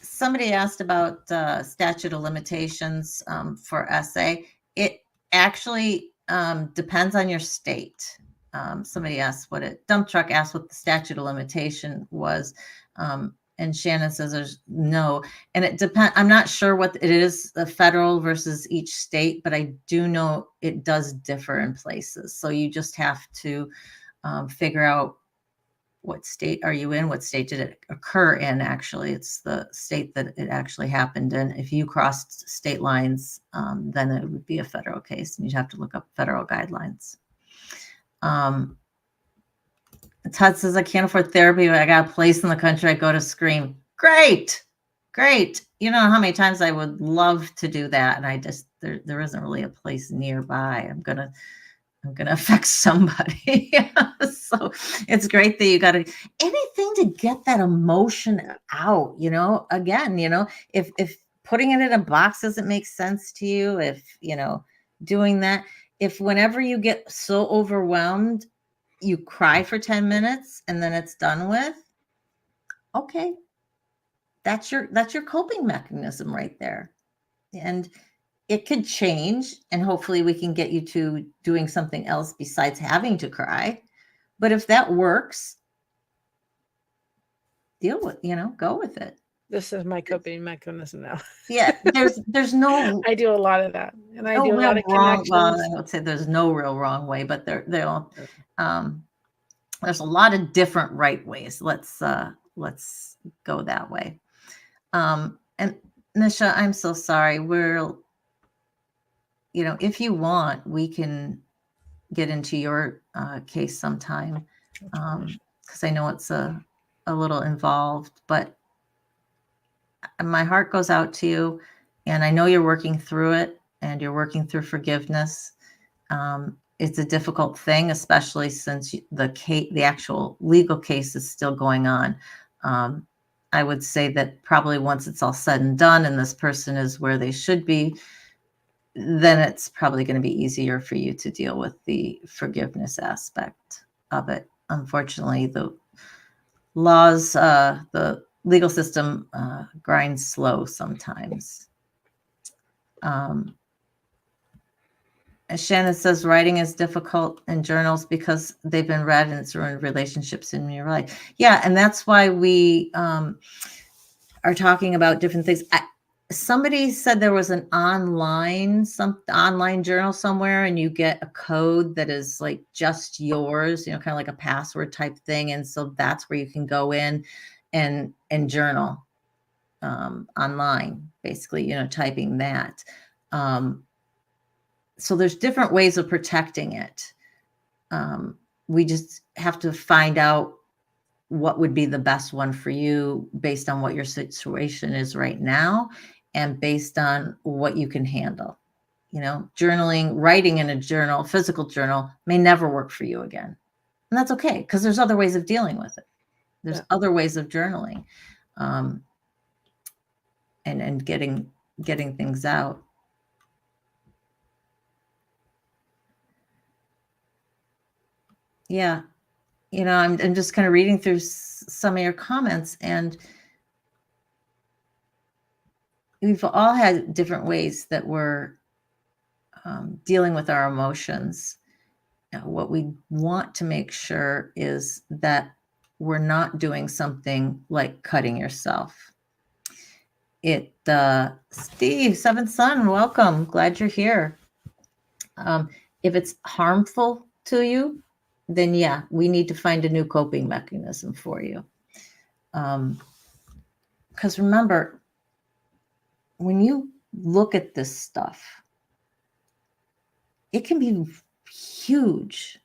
Somebody asked about statute of limitations for SA. It actually depends on your state. Somebody asked dump truck asked what the statute of limitation was. And Shannon says there's no, and it depends. I'm not sure what it is, the federal versus each state, but I do know it does differ in places. So you just have to figure out what state are you in? What state did it occur in? Actually, it's the state that it actually happened in. If you crossed state lines, then it would be a federal case, and you'd have to look up federal guidelines. Todd says, I can't afford therapy, but I got a place in the country I go to scream. Great. You know how many times I would love to do that. And I just, there isn't really a place nearby. I'm going to affect somebody. So it's great that you got anything to get that emotion out, again, if putting it in a box doesn't make sense to you, if, doing that, if whenever you get so overwhelmed, you cry for 10 minutes and then it's done with, okay, that's your coping mechanism right there. And it could change, and hopefully we can get you to doing something else besides having to cry. But if that works, deal with, go with it. This is my coping mechanism now. Yeah, there's no I do a lot of that, and I no do a lot of connections. Well, I would say there's no real wrong way, but they all there's a lot of different right ways. Let's go that way. And Nisha, I'm so sorry. We're, if you want, we can get into your case sometime, because I know it's a little involved, but my heart goes out to you, and I know you're working through it, and you're working through forgiveness. It's a difficult thing, especially since the actual legal case is still going on. I would say that probably once it's all said and done and this person is where they should be, then it's probably going to be easier for you to deal with the forgiveness aspect of it. Unfortunately, the laws, the legal system grinds slow sometimes. Shannon says writing is difficult in journals because they've been read and it's ruined relationships in your life. Yeah, and that's why we are talking about different things. Somebody said there was an online journal somewhere, and you get a code that is like just yours, kind of like a password type thing. And so that's where you can go in and journal online, basically, typing that. So there's different ways of protecting it. We just have to find out what would be the best one for you based on what your situation is right now and based on what you can handle. Journaling, writing in a journal, physical journal, may never work for you again. And that's okay, because there's other ways of dealing with it. There's other ways of journaling and getting things out. Yeah. I'm just kind of reading through some of your comments, and we've all had different ways that we're dealing with our emotions. What we want to make sure is that we're not doing something like cutting yourself. Steve, Seventh Son, welcome. Glad you're here. If it's harmful to you, then yeah, we need to find a new coping mechanism for you. Because remember, when you look at this stuff, it can be huge,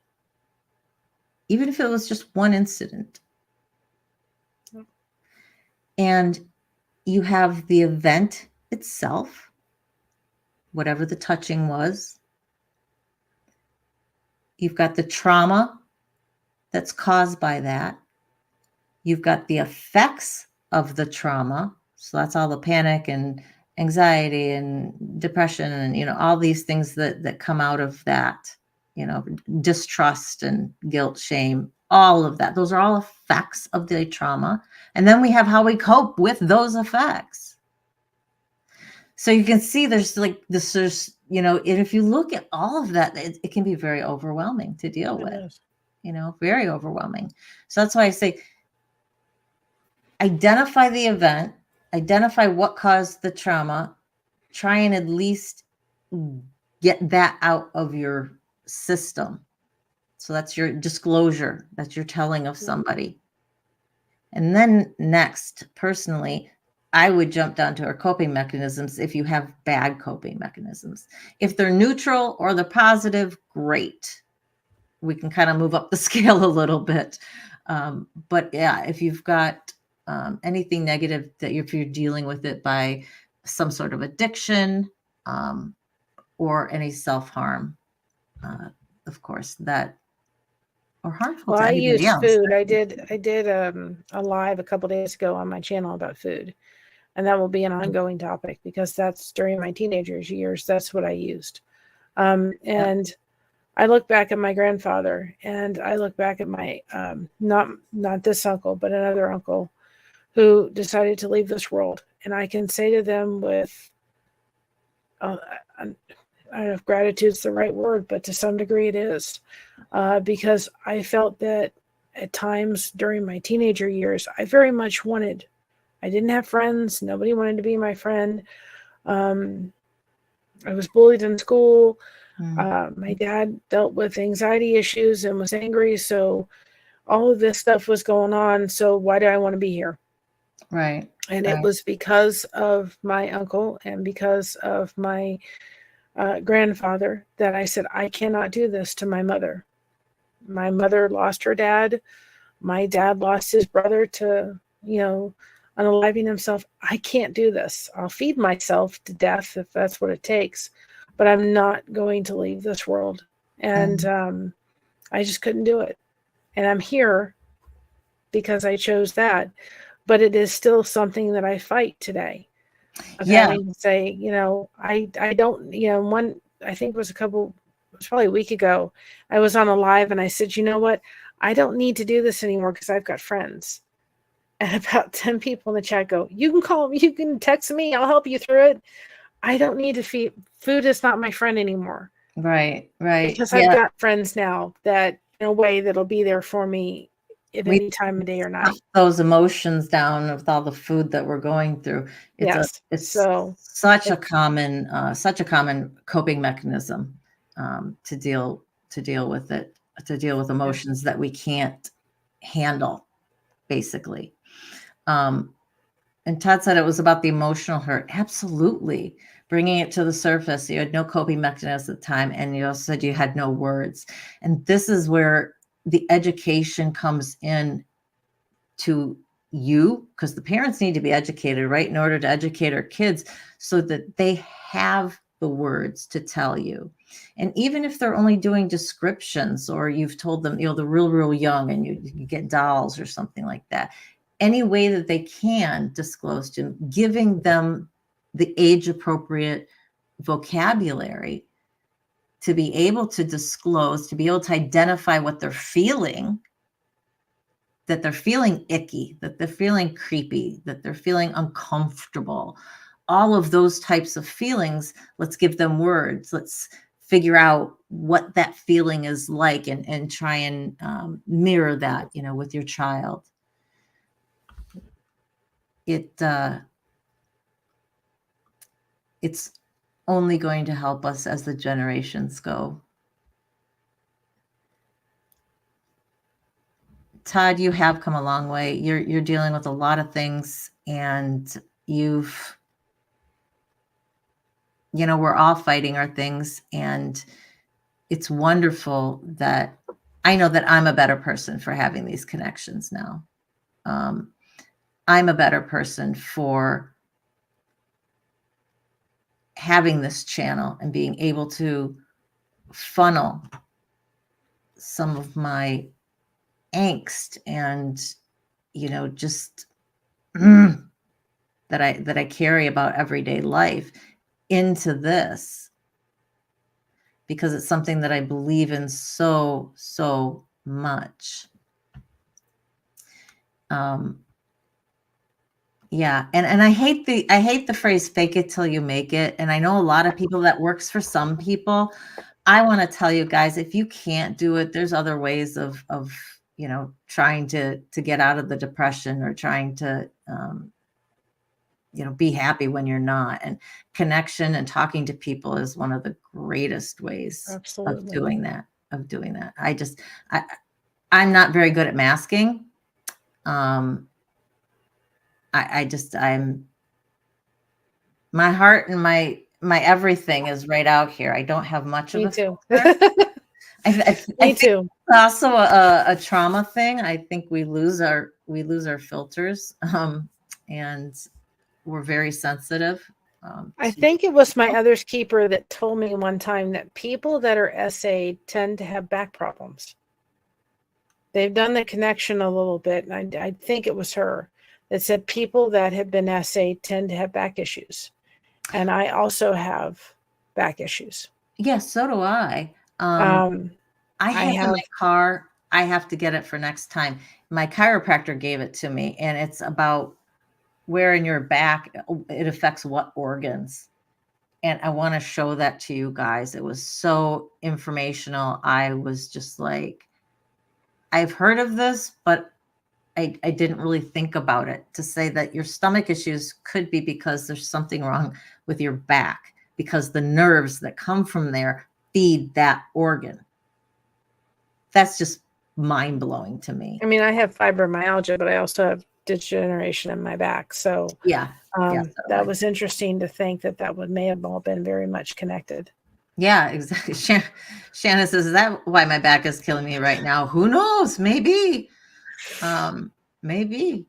even if it was just one incident. And you have the event itself, whatever the touching was. You've got the trauma that's caused by that. You've got the effects of the trauma. So that's all the panic and anxiety and depression and, all these things that come out of that, distrust and guilt, shame, all of that. Those are all effects of the trauma. And then we have how we cope with those effects. So you can see there's like this, and if you look at all of that, it can be very overwhelming to deal with, very overwhelming. So that's why I say, identify the event, identify what caused the trauma, try and at least get that out of your system. So that's your disclosure, that's your telling of somebody. And then next, personally, I would jump down to our coping mechanisms if you have bad coping mechanisms. If they're neutral or they're positive, great. we can kind of move up the scale a little bit. But yeah, if you've got anything negative that if you're dealing with it by some sort of addiction or any self-harm, of course, that or harmful Well, to I anybody used else. food. I did a live a couple days ago on my channel about food, and that will be an ongoing topic because that's during my teenagers years. That's what I used. And I look back at my grandfather, and I look back at my not this uncle, but another uncle who decided to leave this world, and I can say to them with I don't know if gratitude's the right word, but to some degree it is, because I felt that at times during my teenager years, I very much wanted. I didn't have friends. Nobody wanted to be my friend. I was bullied in school. My dad dealt with anxiety issues and was angry. So all of this stuff was going on. So why do I want to be here? Right. And it was because of my uncle and because of my grandfather that I said, I cannot do this to my mother. My mother lost her dad. My dad lost his brother to, unaliving himself. I can't do this. I'll feed myself to death if that's what it takes, but I'm not going to leave this world. And I just couldn't do it. And I'm here because I chose that. But it is still something that I fight today. Of having to say, I don't, I think it was probably a week ago, I was on a live and I said, you know what? I don't need to do this anymore because I've got friends. And about 10 people in the chat go, you can call me, you can text me, I'll help you through it. I don't need to feed. Food is not my friend anymore. Right. Because I've got friends now that in a way that'll be there for me at any time of day or night. Those emotions down with all the food that we're going through. It's such a common coping mechanism to deal with it, to deal with emotions that we can't handle, basically. And Todd said it was about the emotional hurt. Absolutely. Bringing it to the surface. You had no coping mechanism at the time. And you also said you had no words. And this is where the education comes in to you, because the parents need to be educated, right, in order to educate our kids so that they have the words to tell you. And even if they're only doing descriptions, or you've told them, they're real young and you get dolls or something like that, any way that they can disclose to them, giving them the age appropriate vocabulary to be able to disclose, to be able to identify what they're feeling, that they're feeling icky, that they're feeling creepy, that they're feeling uncomfortable. All of those types of feelings, let's give them words. Let's figure out what that feeling is like and try and mirror that, with your child. It's only going to help us as the generations go. Todd, you have come a long way. You're dealing with a lot of things, and we're all fighting our things, and it's wonderful that I know that I'm a better person for having these connections now. I'm a better person for having this channel and being able to funnel some of my angst and, just that I carry about everyday life into this, because it's something that I believe in so much. And I hate the phrase "fake it till you make it." And I know a lot of people that works for some people. I want to tell you guys, if you can't do it, there's other ways of trying to get out of the depression, or trying to be happy when you're not. And connection and talking to people is one of the greatest ways of doing that. I'm not very good at masking. I'm my heart and my everything is right out here. I don't have much of a filter. Me think too. it's also a trauma thing. I think we lose our filters, and we're very sensitive. I To think it was my other's keeper that told me one time that people that are SA tend to have back problems. They've done the connection a little bit, and I think it was her that said people that have been SA tend to have back issues. And I also have back issues. Yeah, so do I. Um, I I have in have, my car. I have to get it for next time. My chiropractor gave it to me, and it's about where in your back it affects what organs. And I want to show that to you guys. It was so informational. I was just like, I've heard of this, but I didn't really think about it, to say that your stomach issues could be because there's something wrong with your back, because the nerves that come from there feed that organ. That's just mind blowing to me. I mean, I have fibromyalgia, but I also have degeneration in my back. So Yeah. that was interesting to think that may have all been very much connected. Yeah, exactly. Shannon says, is that why my back is killing me right now? Who knows? Maybe. Maybe.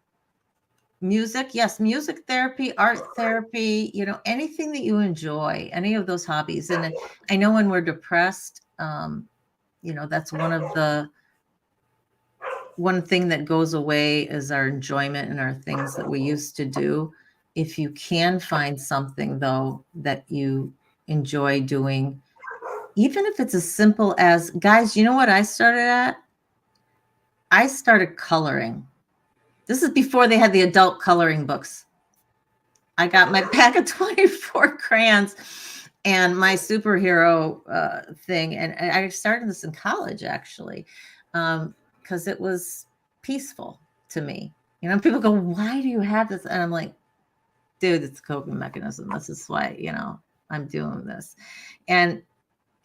Music, yes, music therapy, art therapy, anything that you enjoy, any of those hobbies. And I know when we're depressed, that's one thing that goes away is our enjoyment and our things that we used to do. If you can find something, though, that you enjoy doing, even if it's as simple as, guys, you know what I started at? I started coloring. This is before they had the adult coloring books. I got my pack of 24 crayons and my superhero thing. And I started this in college, actually, because it was peaceful to me. People go, why do you have this? And I'm like, dude, it's a coping mechanism. This is why, I'm doing this. And,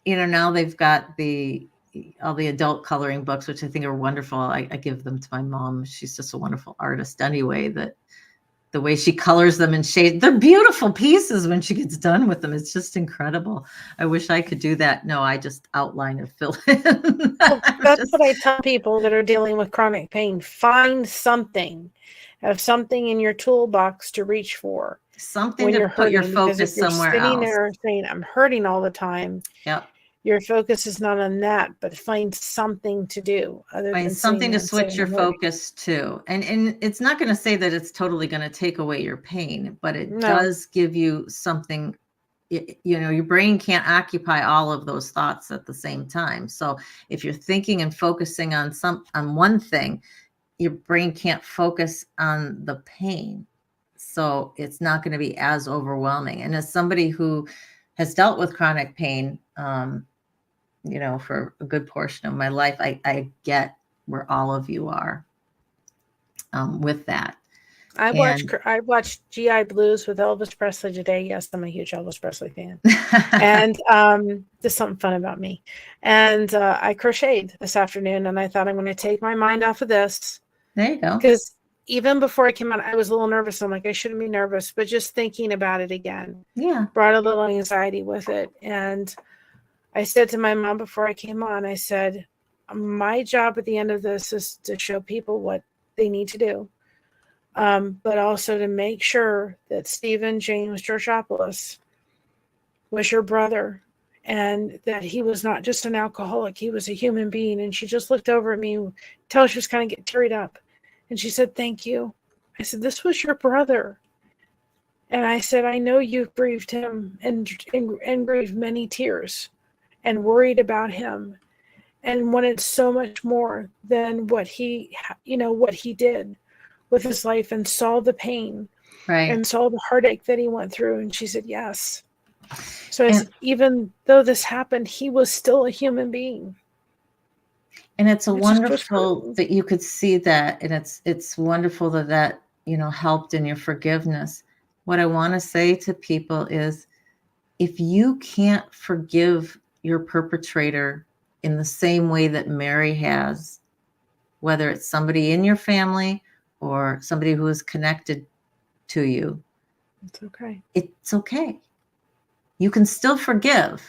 now they've got all the adult coloring books, which I think are wonderful. I give them to my mom. She's just a wonderful artist anyway, that the way she colors them and shade, they're beautiful pieces when she gets done with them. It's just incredible. I wish I could do that. No, I just outline and fill in. Well, that's what I tell people that are dealing with chronic pain. Find something. Have something in your toolbox to reach for. Something when to you're put your hurting. Because if focus you're somewhere sitting else. there saying, I'm hurting all the time, Yep. your focus is not on that, but find something to do other Find than something to saying, switch your I'm hurting. focus to. And it's not going to say that it's totally going to take away your pain, but it No. does give you something. Your brain can't occupy all of those thoughts at the same time. So if you're thinking and focusing on one thing, your brain can't focus on the pain. So it's not going to be as overwhelming. And as somebody who has dealt with chronic pain, for a good portion of my life, I get where all of you are with that. I watched GI Blues with Elvis Presley today. Yes, I'm a huge Elvis Presley fan. And there's something fun about me. And I crocheted this afternoon, and I thought, I'm going to take my mind off of this. There you go. Because even before I came out, I was a little nervous. I'm like, I shouldn't be nervous, but just thinking about it again, brought a little anxiety with it. And I said to my mom before I came on, I said, my job at the end of this is to show people what they need to do. But also to make sure that Stephen James Georgopoulos was your brother, and that he was not just an alcoholic, he was a human being. And she just looked over at me, till she was kind of getting teared up. And she said, thank you. I said, this was your brother. And I said, I know you've grieved him and grieved many tears and worried about him and wanted so much more than what he did with his life, and saw the pain, right, and saw the heartache that he went through. And she said, yes. So I said, even though this happened, he was still a human being. And it's wonderful that you could see that. And it's wonderful that helped in your forgiveness. What I want to say to people is, if you can't forgive your perpetrator in the same way that Mary has, whether it's somebody in your family or somebody who is connected to you, it's okay. It's okay. You can still forgive.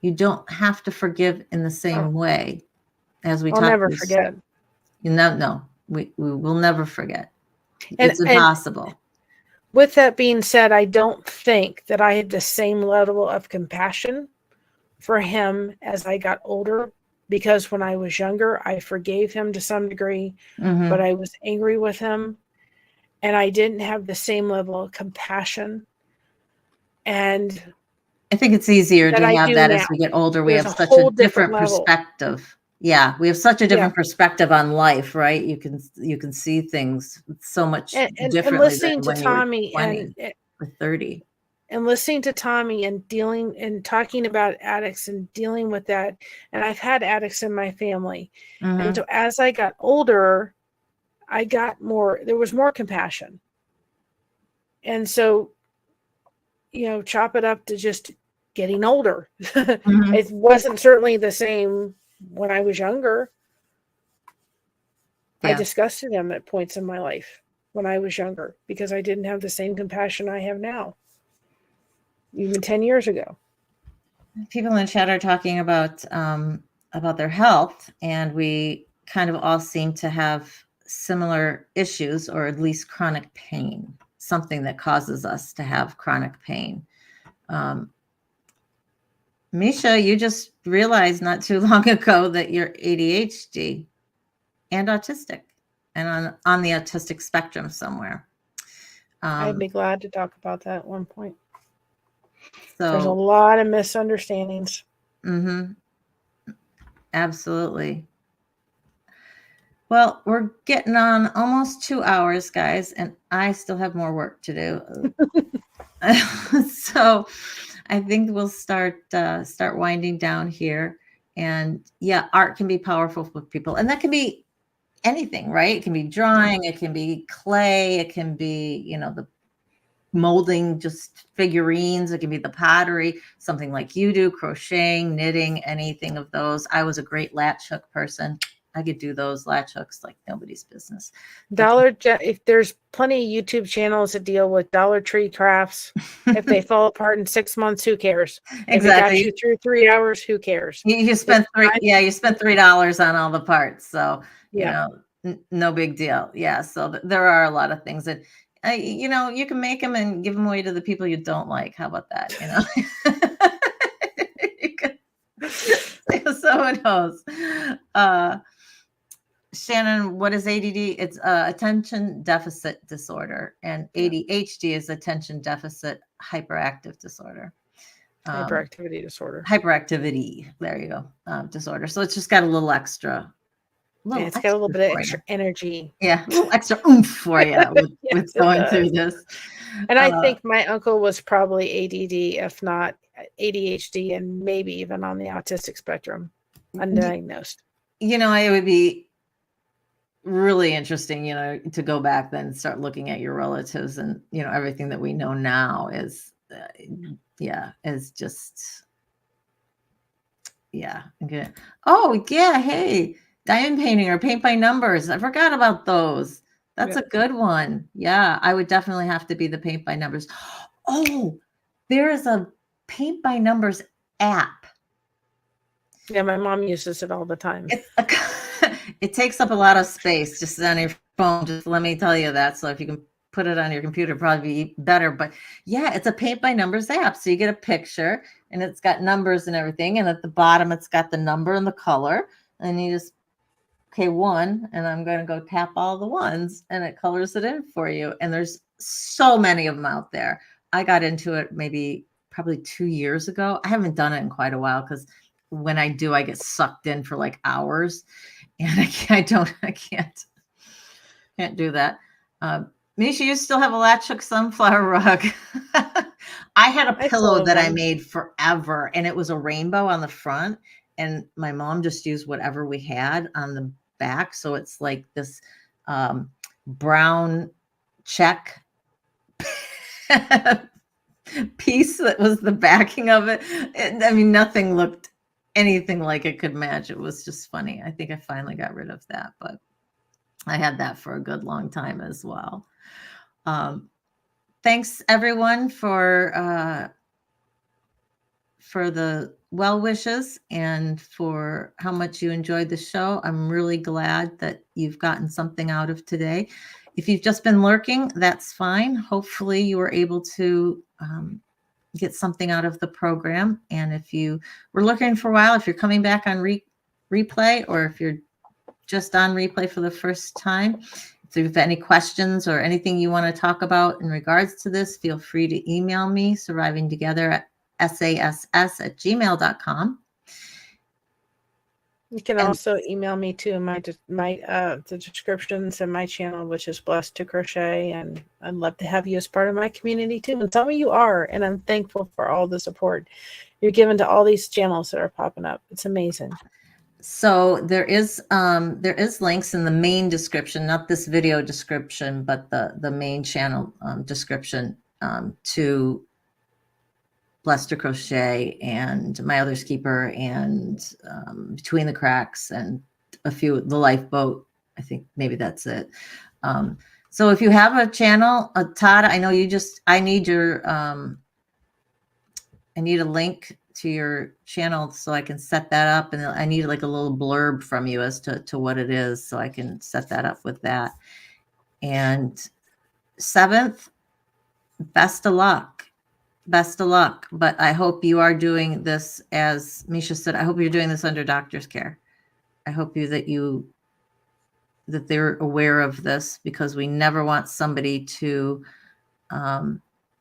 You don't have to forgive in the same way as we I'll talked. never forget. No, we will never forget. And It's impossible. With that being said, I don't think that I had the same level of compassion for him as I got older, because when I was younger, I forgave him to some degree, but I was angry with him, and I didn't have the same level of compassion. And I think it's easier to have that as we get older. We have such a different perspective. Yeah, we have such a different perspective on life, right? You can see things so much differently and listening than to when Tommy you were 20 or 30. And listening to Tommy and dealing and talking about addicts and dealing with that. And I've had addicts in my family. And so as I got older, there was more compassion. And so, chop it up to just getting older. It wasn't certainly the same when I was younger. I disgusted him at points in my life when I was younger because I didn't have the same compassion I have now, even 10 years ago. People in the chat are talking about their health, and we kind of all seem to have similar issues, or at least chronic pain, something that causes us to have chronic pain. Misha, you just realized not too long ago that you're ADHD and autistic, and on the autistic spectrum somewhere. I'd be glad to talk about that at one point. So there's a lot of misunderstandings. Absolutely. Well, we're getting on almost 2 hours, guys, and I still have more work to do. So I think we'll start winding down here. And art can be powerful for people, and that can be anything, right? It can be drawing, it can be clay, it can be, the molding, just figurines, it can be the pottery, something like you do, crocheting, knitting, anything of those. I was a great latch hook person. I could do those latch hooks like nobody's business. If there's plenty of YouTube channels that deal with Dollar Tree crafts, if they fall apart in 6 months, who cares? Exactly. If it got you through 3 hours, who cares? You spent $3 on all the parts, so no big deal. Yeah, so there are a lot of things that you can make them and give them away to the people you don't like. How about that? Someone knows. Shannon, what is ADD? It's attention deficit disorder, and ADHD is attention deficit hyperactive disorder. Hyperactivity disorder. Hyperactivity. There you go. Disorder. So it's just got a little extra. It's got a little bit of extra energy. Yeah, a little extra oomph for you with going through this. And I think my uncle was probably ADD, if not ADHD, and maybe even on the autistic spectrum, undiagnosed. It would be really interesting, to go back then and start looking at your relatives, and everything that we know now is just okay. Oh yeah, hey, diamond painting or paint by numbers. I forgot about those. That's a good one. Yeah, I would definitely have to be the paint by numbers. Oh, there is a paint by numbers app. Yeah, my mom uses it all the time. It takes up a lot of space just on your phone. Just let me tell you that. So if you can put it on your computer, it'd probably be better. But it's a paint by numbers app. So you get a picture, and it's got numbers and everything. And at the bottom, it's got the number and the color. And you just, one, and I'm going to go tap all the ones, and it colors it in for you. And there's so many of them out there. I got into it probably 2 years ago. I haven't done it in quite a while, because when I do, I get sucked in for like hours, and I can't do that. Misha, you still have a latch hook sunflower rug. I had a pillow that I made forever, and it was a rainbow on the front, and my mom just used whatever we had on the back. So it's like this brown check piece that was the backing of it. Nothing looked anything like it could match. It was just funny. I think I finally got rid of that, but I had that for a good long time as well. Thanks everyone for for the well wishes and for how much you enjoyed the show. I'm really glad that you've gotten something out of today. If you've just been lurking, that's fine. Hopefully you were able to get something out of the program. And if you were looking for a while, if you're coming back on replay, or if you're just on replay for the first time, if you have any questions or anything you want to talk about in regards to this, feel free to email me, survivingtogether@sass@gmail.com. You can also email me too. The descriptions in my channel, which is Blessed to Crochet, and I'd love to have you as part of my community too. And some of you are, and I'm thankful for all the support you're giving to all these channels that are popping up. It's amazing. So there is links in the main description, not this video description, but the main channel description to Blessed to Crochet and My Other's Keeper and Between the Cracks and the Lifeboat. I think maybe that's it. So if you have a channel, Todd, I know I need a link to your channel so I can set that up, and I need like a little blurb from you as to what it is so I can set that up with that. And 7th, best of luck. But I hope you are doing this, as Misha said, I hope you're doing this under doctor's care. I hope that they're aware of this, because we never want somebody to,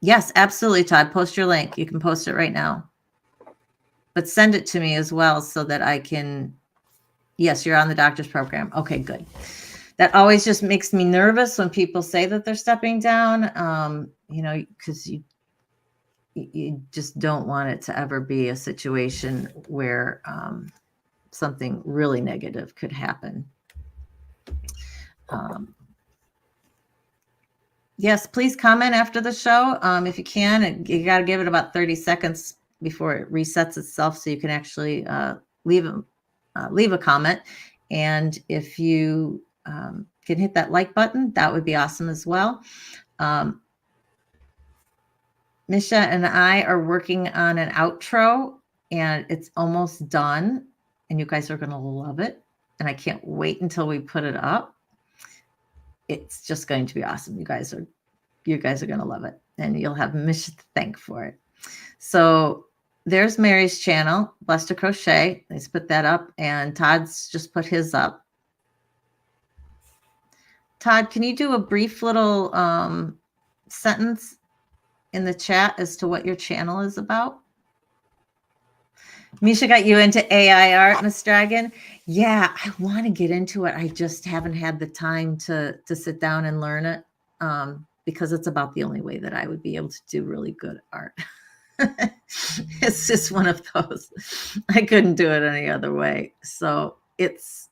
yes, absolutely, Todd, post your link. You can post it right now. But send it to me as well so that I can, yes, you're on the doctor's program. Okay, good. That always just makes me nervous when people say that they're stepping down, because you just don't want it to ever be a situation where something really negative could happen. Yes, please comment after the show if you can. You got to give it about 30 seconds before it resets itself, so you can actually leave a comment. And if you can hit that like button, that would be awesome as well. Misha and I are working on an outro, and it's almost done, and you guys are going to love it. And I can't wait until we put it up. It's just going to be awesome. You guys are going to love it, and you'll have Misha to thank for it. So there's Mary's channel, Blessed to Crochet. Let's put that up, and Todd's just put his up. Todd, can you do a brief little sentence in the chat as to what your channel is about? Misha got you into AI art, Miss Dragon. Yeah, I want to get into it. I just haven't had the time to sit down and learn it, because it's about the only way that I would be able to do really good art. It's just one of those. I couldn't do it any other way. So it's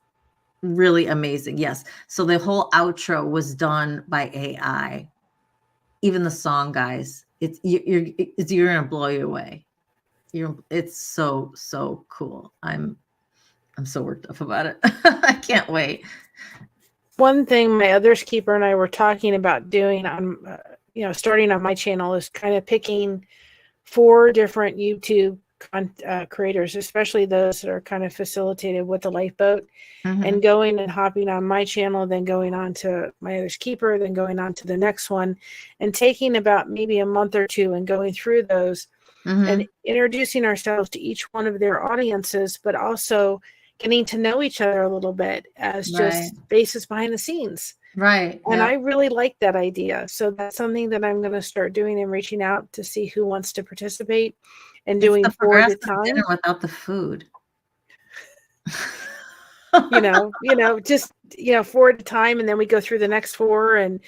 really amazing. Yes. So the whole outro was done by AI. Even the song, guys. You're gonna blow you away. It's so cool. I'm so worked up about it. I can't wait. One thing My Other's Keeper and I were talking about doing on, starting on my channel, is kind of picking 4 different YouTube creators, especially those that are kind of facilitated with the Lifeboat, and going and hopping on my channel, then going on to My Other's Keeper, then going on to the next one, and taking about maybe a month or 2 and going through those and introducing ourselves to each one of their audiences, but also getting to know each other a little bit as just faces behind the scenes. Right. And I really like that idea. So that's something that I'm going to start doing, and reaching out to see who wants to participate, and doing 4 at a time. Dinner without the food. Just 4 at a time, and then we go through the next 4, and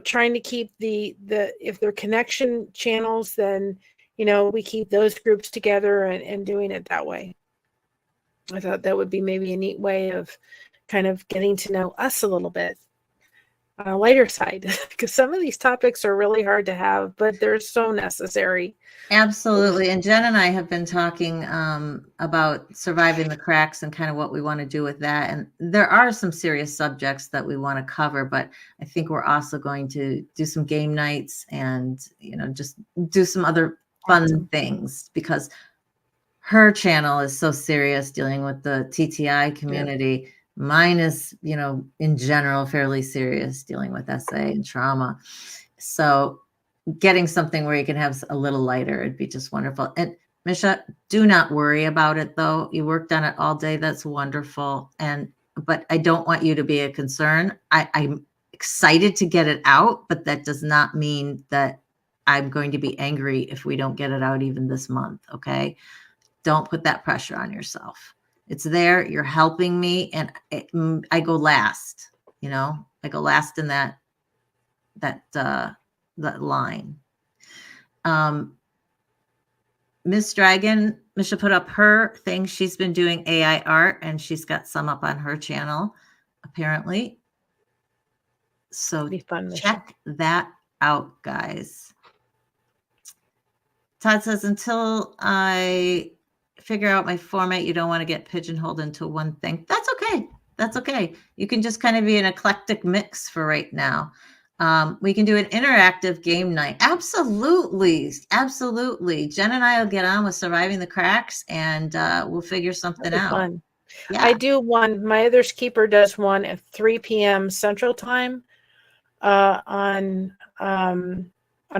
trying to keep the if they're connection channels, then we keep those groups together and doing it that way. I thought that would be maybe a neat way of kind of getting to know us a little bit on a lighter side, because some of these topics are really hard to have, but they're so necessary. Absolutely. And Jen and I have been talking about surviving the cracks and kind of what we want to do with that. And there are some serious subjects that we want to cover, but I think we're also going to do some game nights and, just do some other fun things, because her channel is so serious dealing with the TTI community. Yeah. Mine is, in general, fairly serious dealing with SA and trauma. So getting something where you can have a little lighter, it'd be just wonderful. And Misha, do not worry about it though. You worked on it all day. That's wonderful. But I don't want you to be a concern. I'm excited to get it out, but that does not mean that I'm going to be angry if we don't get it out even this month. Okay. Don't put that pressure on yourself. It's there. You're helping me. And I go last, I go last in that line. Miss Dragon, Misha put up her thing. She's been doing AI art and she's got some up on her channel, apparently. So fun, check that out, guys. Todd says, until I figure out my format, you don't want to get pigeonholed into one thing. That's okay. That's okay. You can just kind of be an eclectic mix for right now. We can do an interactive game night. Absolutely. Absolutely. Jen and I will get on with Surviving the Cracks and we'll figure something out. Fun. Yeah. I do one. My other's keeper does one at 3 p.m. Central Time on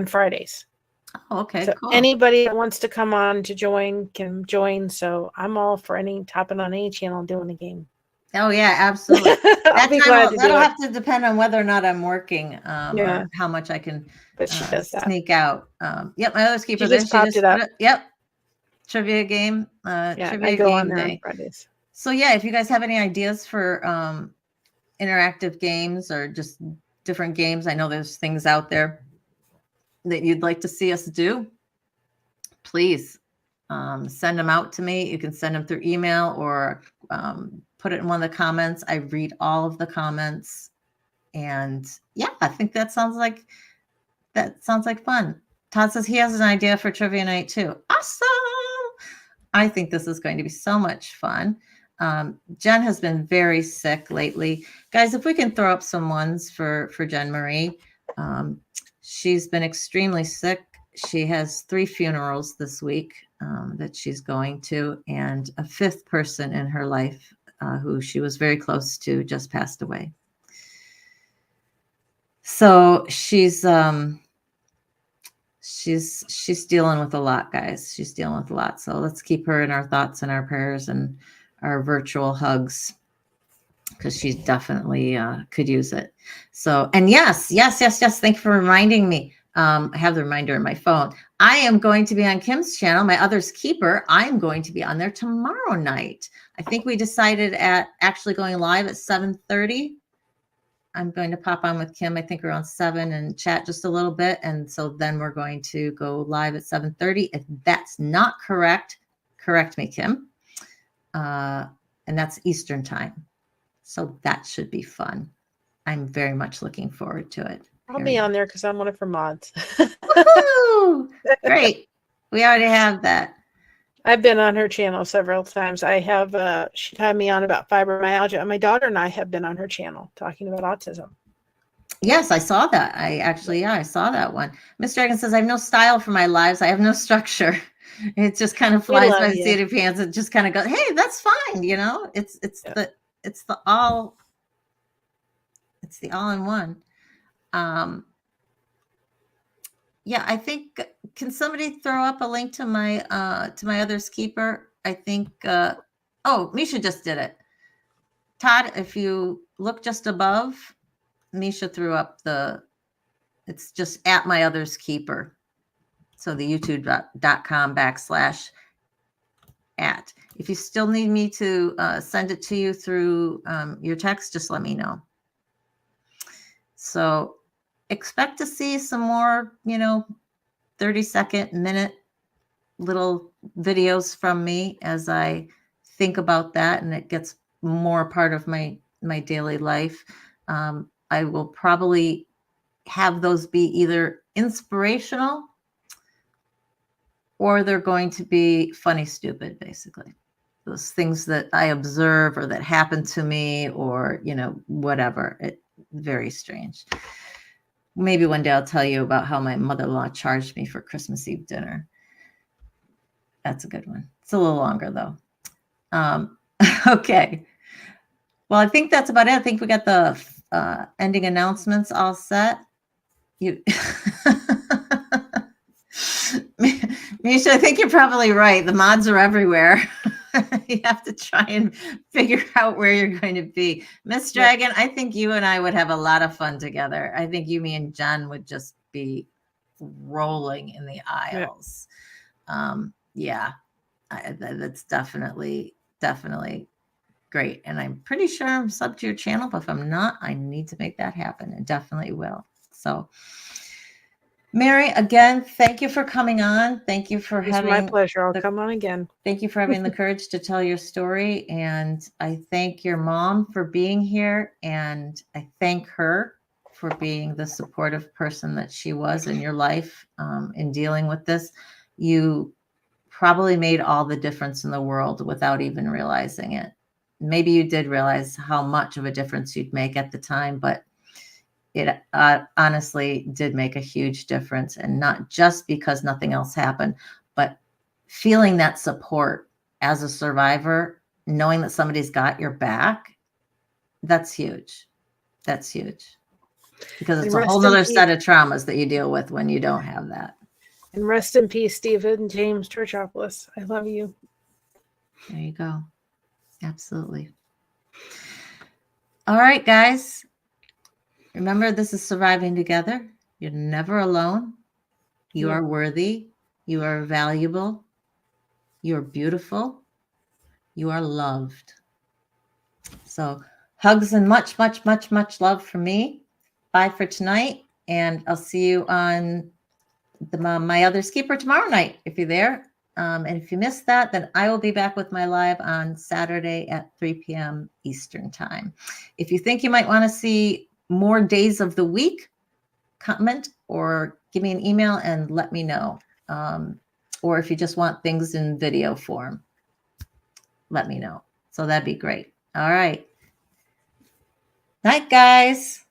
Fridays. Oh, okay, so cool. Anybody that wants to come on to join can join. So I'm all for tapping on any channel and doing a game. Oh yeah, absolutely. I'll be glad to that'll have to depend on whether or not I'm working, yeah. or how much I can sneak out. Yep, my other keeper. She just popped it up. Yep, trivia game. Yeah, trivia I go game on there day. on Fridays. So yeah, if you guys have any ideas for interactive games or just different games, I know there's things out there that you'd like to see us do. Please send them out to me. You can send them through email or put it in one of the comments. I read all of the comments. And yeah, I think that sounds like fun. Todd says he has an idea for trivia night too. Awesome. I think this is going to be so much fun. Jen has been very sick lately. Guys, if we can throw up some ones for Jen Marie. She's been extremely sick. She has 3 funerals this week that she's going to, and a 5th person in her life who she was very close to just passed away. So she's dealing with a lot, guys. She's dealing with a lot. So let's keep her in our thoughts and our prayers and our virtual hugs, because she definitely could use it. So, and yes. Thank you for reminding me. I have the reminder in my phone. I am going to be on Kim's channel, my other's keeper. I'm going to be on there tomorrow night. I think we decided at actually going live at 7:30. I'm going to pop on with Kim, I think around 7, and chat just a little bit. And so then we're going to go live at 7:30. If that's not correct, correct me, Kim. And that's Eastern time. So that should be fun. I'm very much looking forward to it. I'll be on there because I'm one of her mods. Woohoo! Great. We already have that. I've been on her channel several times. I have, she had me on about fibromyalgia. My daughter and I have been on her channel talking about autism. Yes, I saw that. I saw that one. Miss Dragon says, I have no style for my lives. I have no structure. It just kind of flies by the seat of your pants. It just kind of goes, hey, that's fine. It's the all in one. Yeah, I think, can somebody throw up a link to my other's keeper? I think, Misha just did it. Todd, if you look just above, Misha threw up it's just at my other's keeper. So the youtube.com/. If you still need me to send it to you through your text, just let me know. So expect to see some more, 30-second, minute little videos from me as I think about that, and it gets more part of my daily life. I will probably have those be either inspirational or they're going to be funny, stupid, basically. Those things that I observe or that happen to me, or, whatever. Very strange. Maybe one day I'll tell you about how my mother-in-law charged me for Christmas Eve dinner. That's a good one. It's a little longer though. Okay. Well, I think that's about it. I think we got the ending announcements all set. You, Misha, I think you're probably right. The mods are everywhere. You have to try and figure out where you're going to be. Miss Dragon, I think you and I would have a lot of fun together. I think you, me, and Jen would just be rolling in the aisles. Yeah, that's definitely great. And I'm pretty sure I'm subbed to your channel, but if I'm not, I need to make that happen. And definitely will. So, Mary, again, thank you for coming on. Thank you for having. It's my pleasure. I'll come on again. Thank you for having the courage to tell your story. And I thank your mom for being here. And I thank her for being the supportive person that she was in your life in dealing with this. You probably made all the difference in the world without even realizing it. Maybe you did realize how much of a difference you'd make at the time, but it honestly did make a huge difference. And not just because nothing else happened, but feeling that support as a survivor, knowing that somebody's got your back, that's huge. That's huge. Because it's a whole other set of traumas that you deal with when you don't have that. And rest in peace, Stephen James Churchopoulos. I love you. There you go. Absolutely. All right, guys. Remember, this is surviving together. You're never alone. You are worthy. You are valuable. You are beautiful. You are loved. So hugs and much, much, much, much love from me. Bye for tonight. And I'll see you on my other Keeper tomorrow night if you're there. And if you missed that, then I will be back with my live on Saturday at 3 p.m. Eastern time. If you think you might want to see more days of the week, comment or give me an email and let me know. Or if you just want things in video form, let me know. So that'd be great. All right. Night, guys.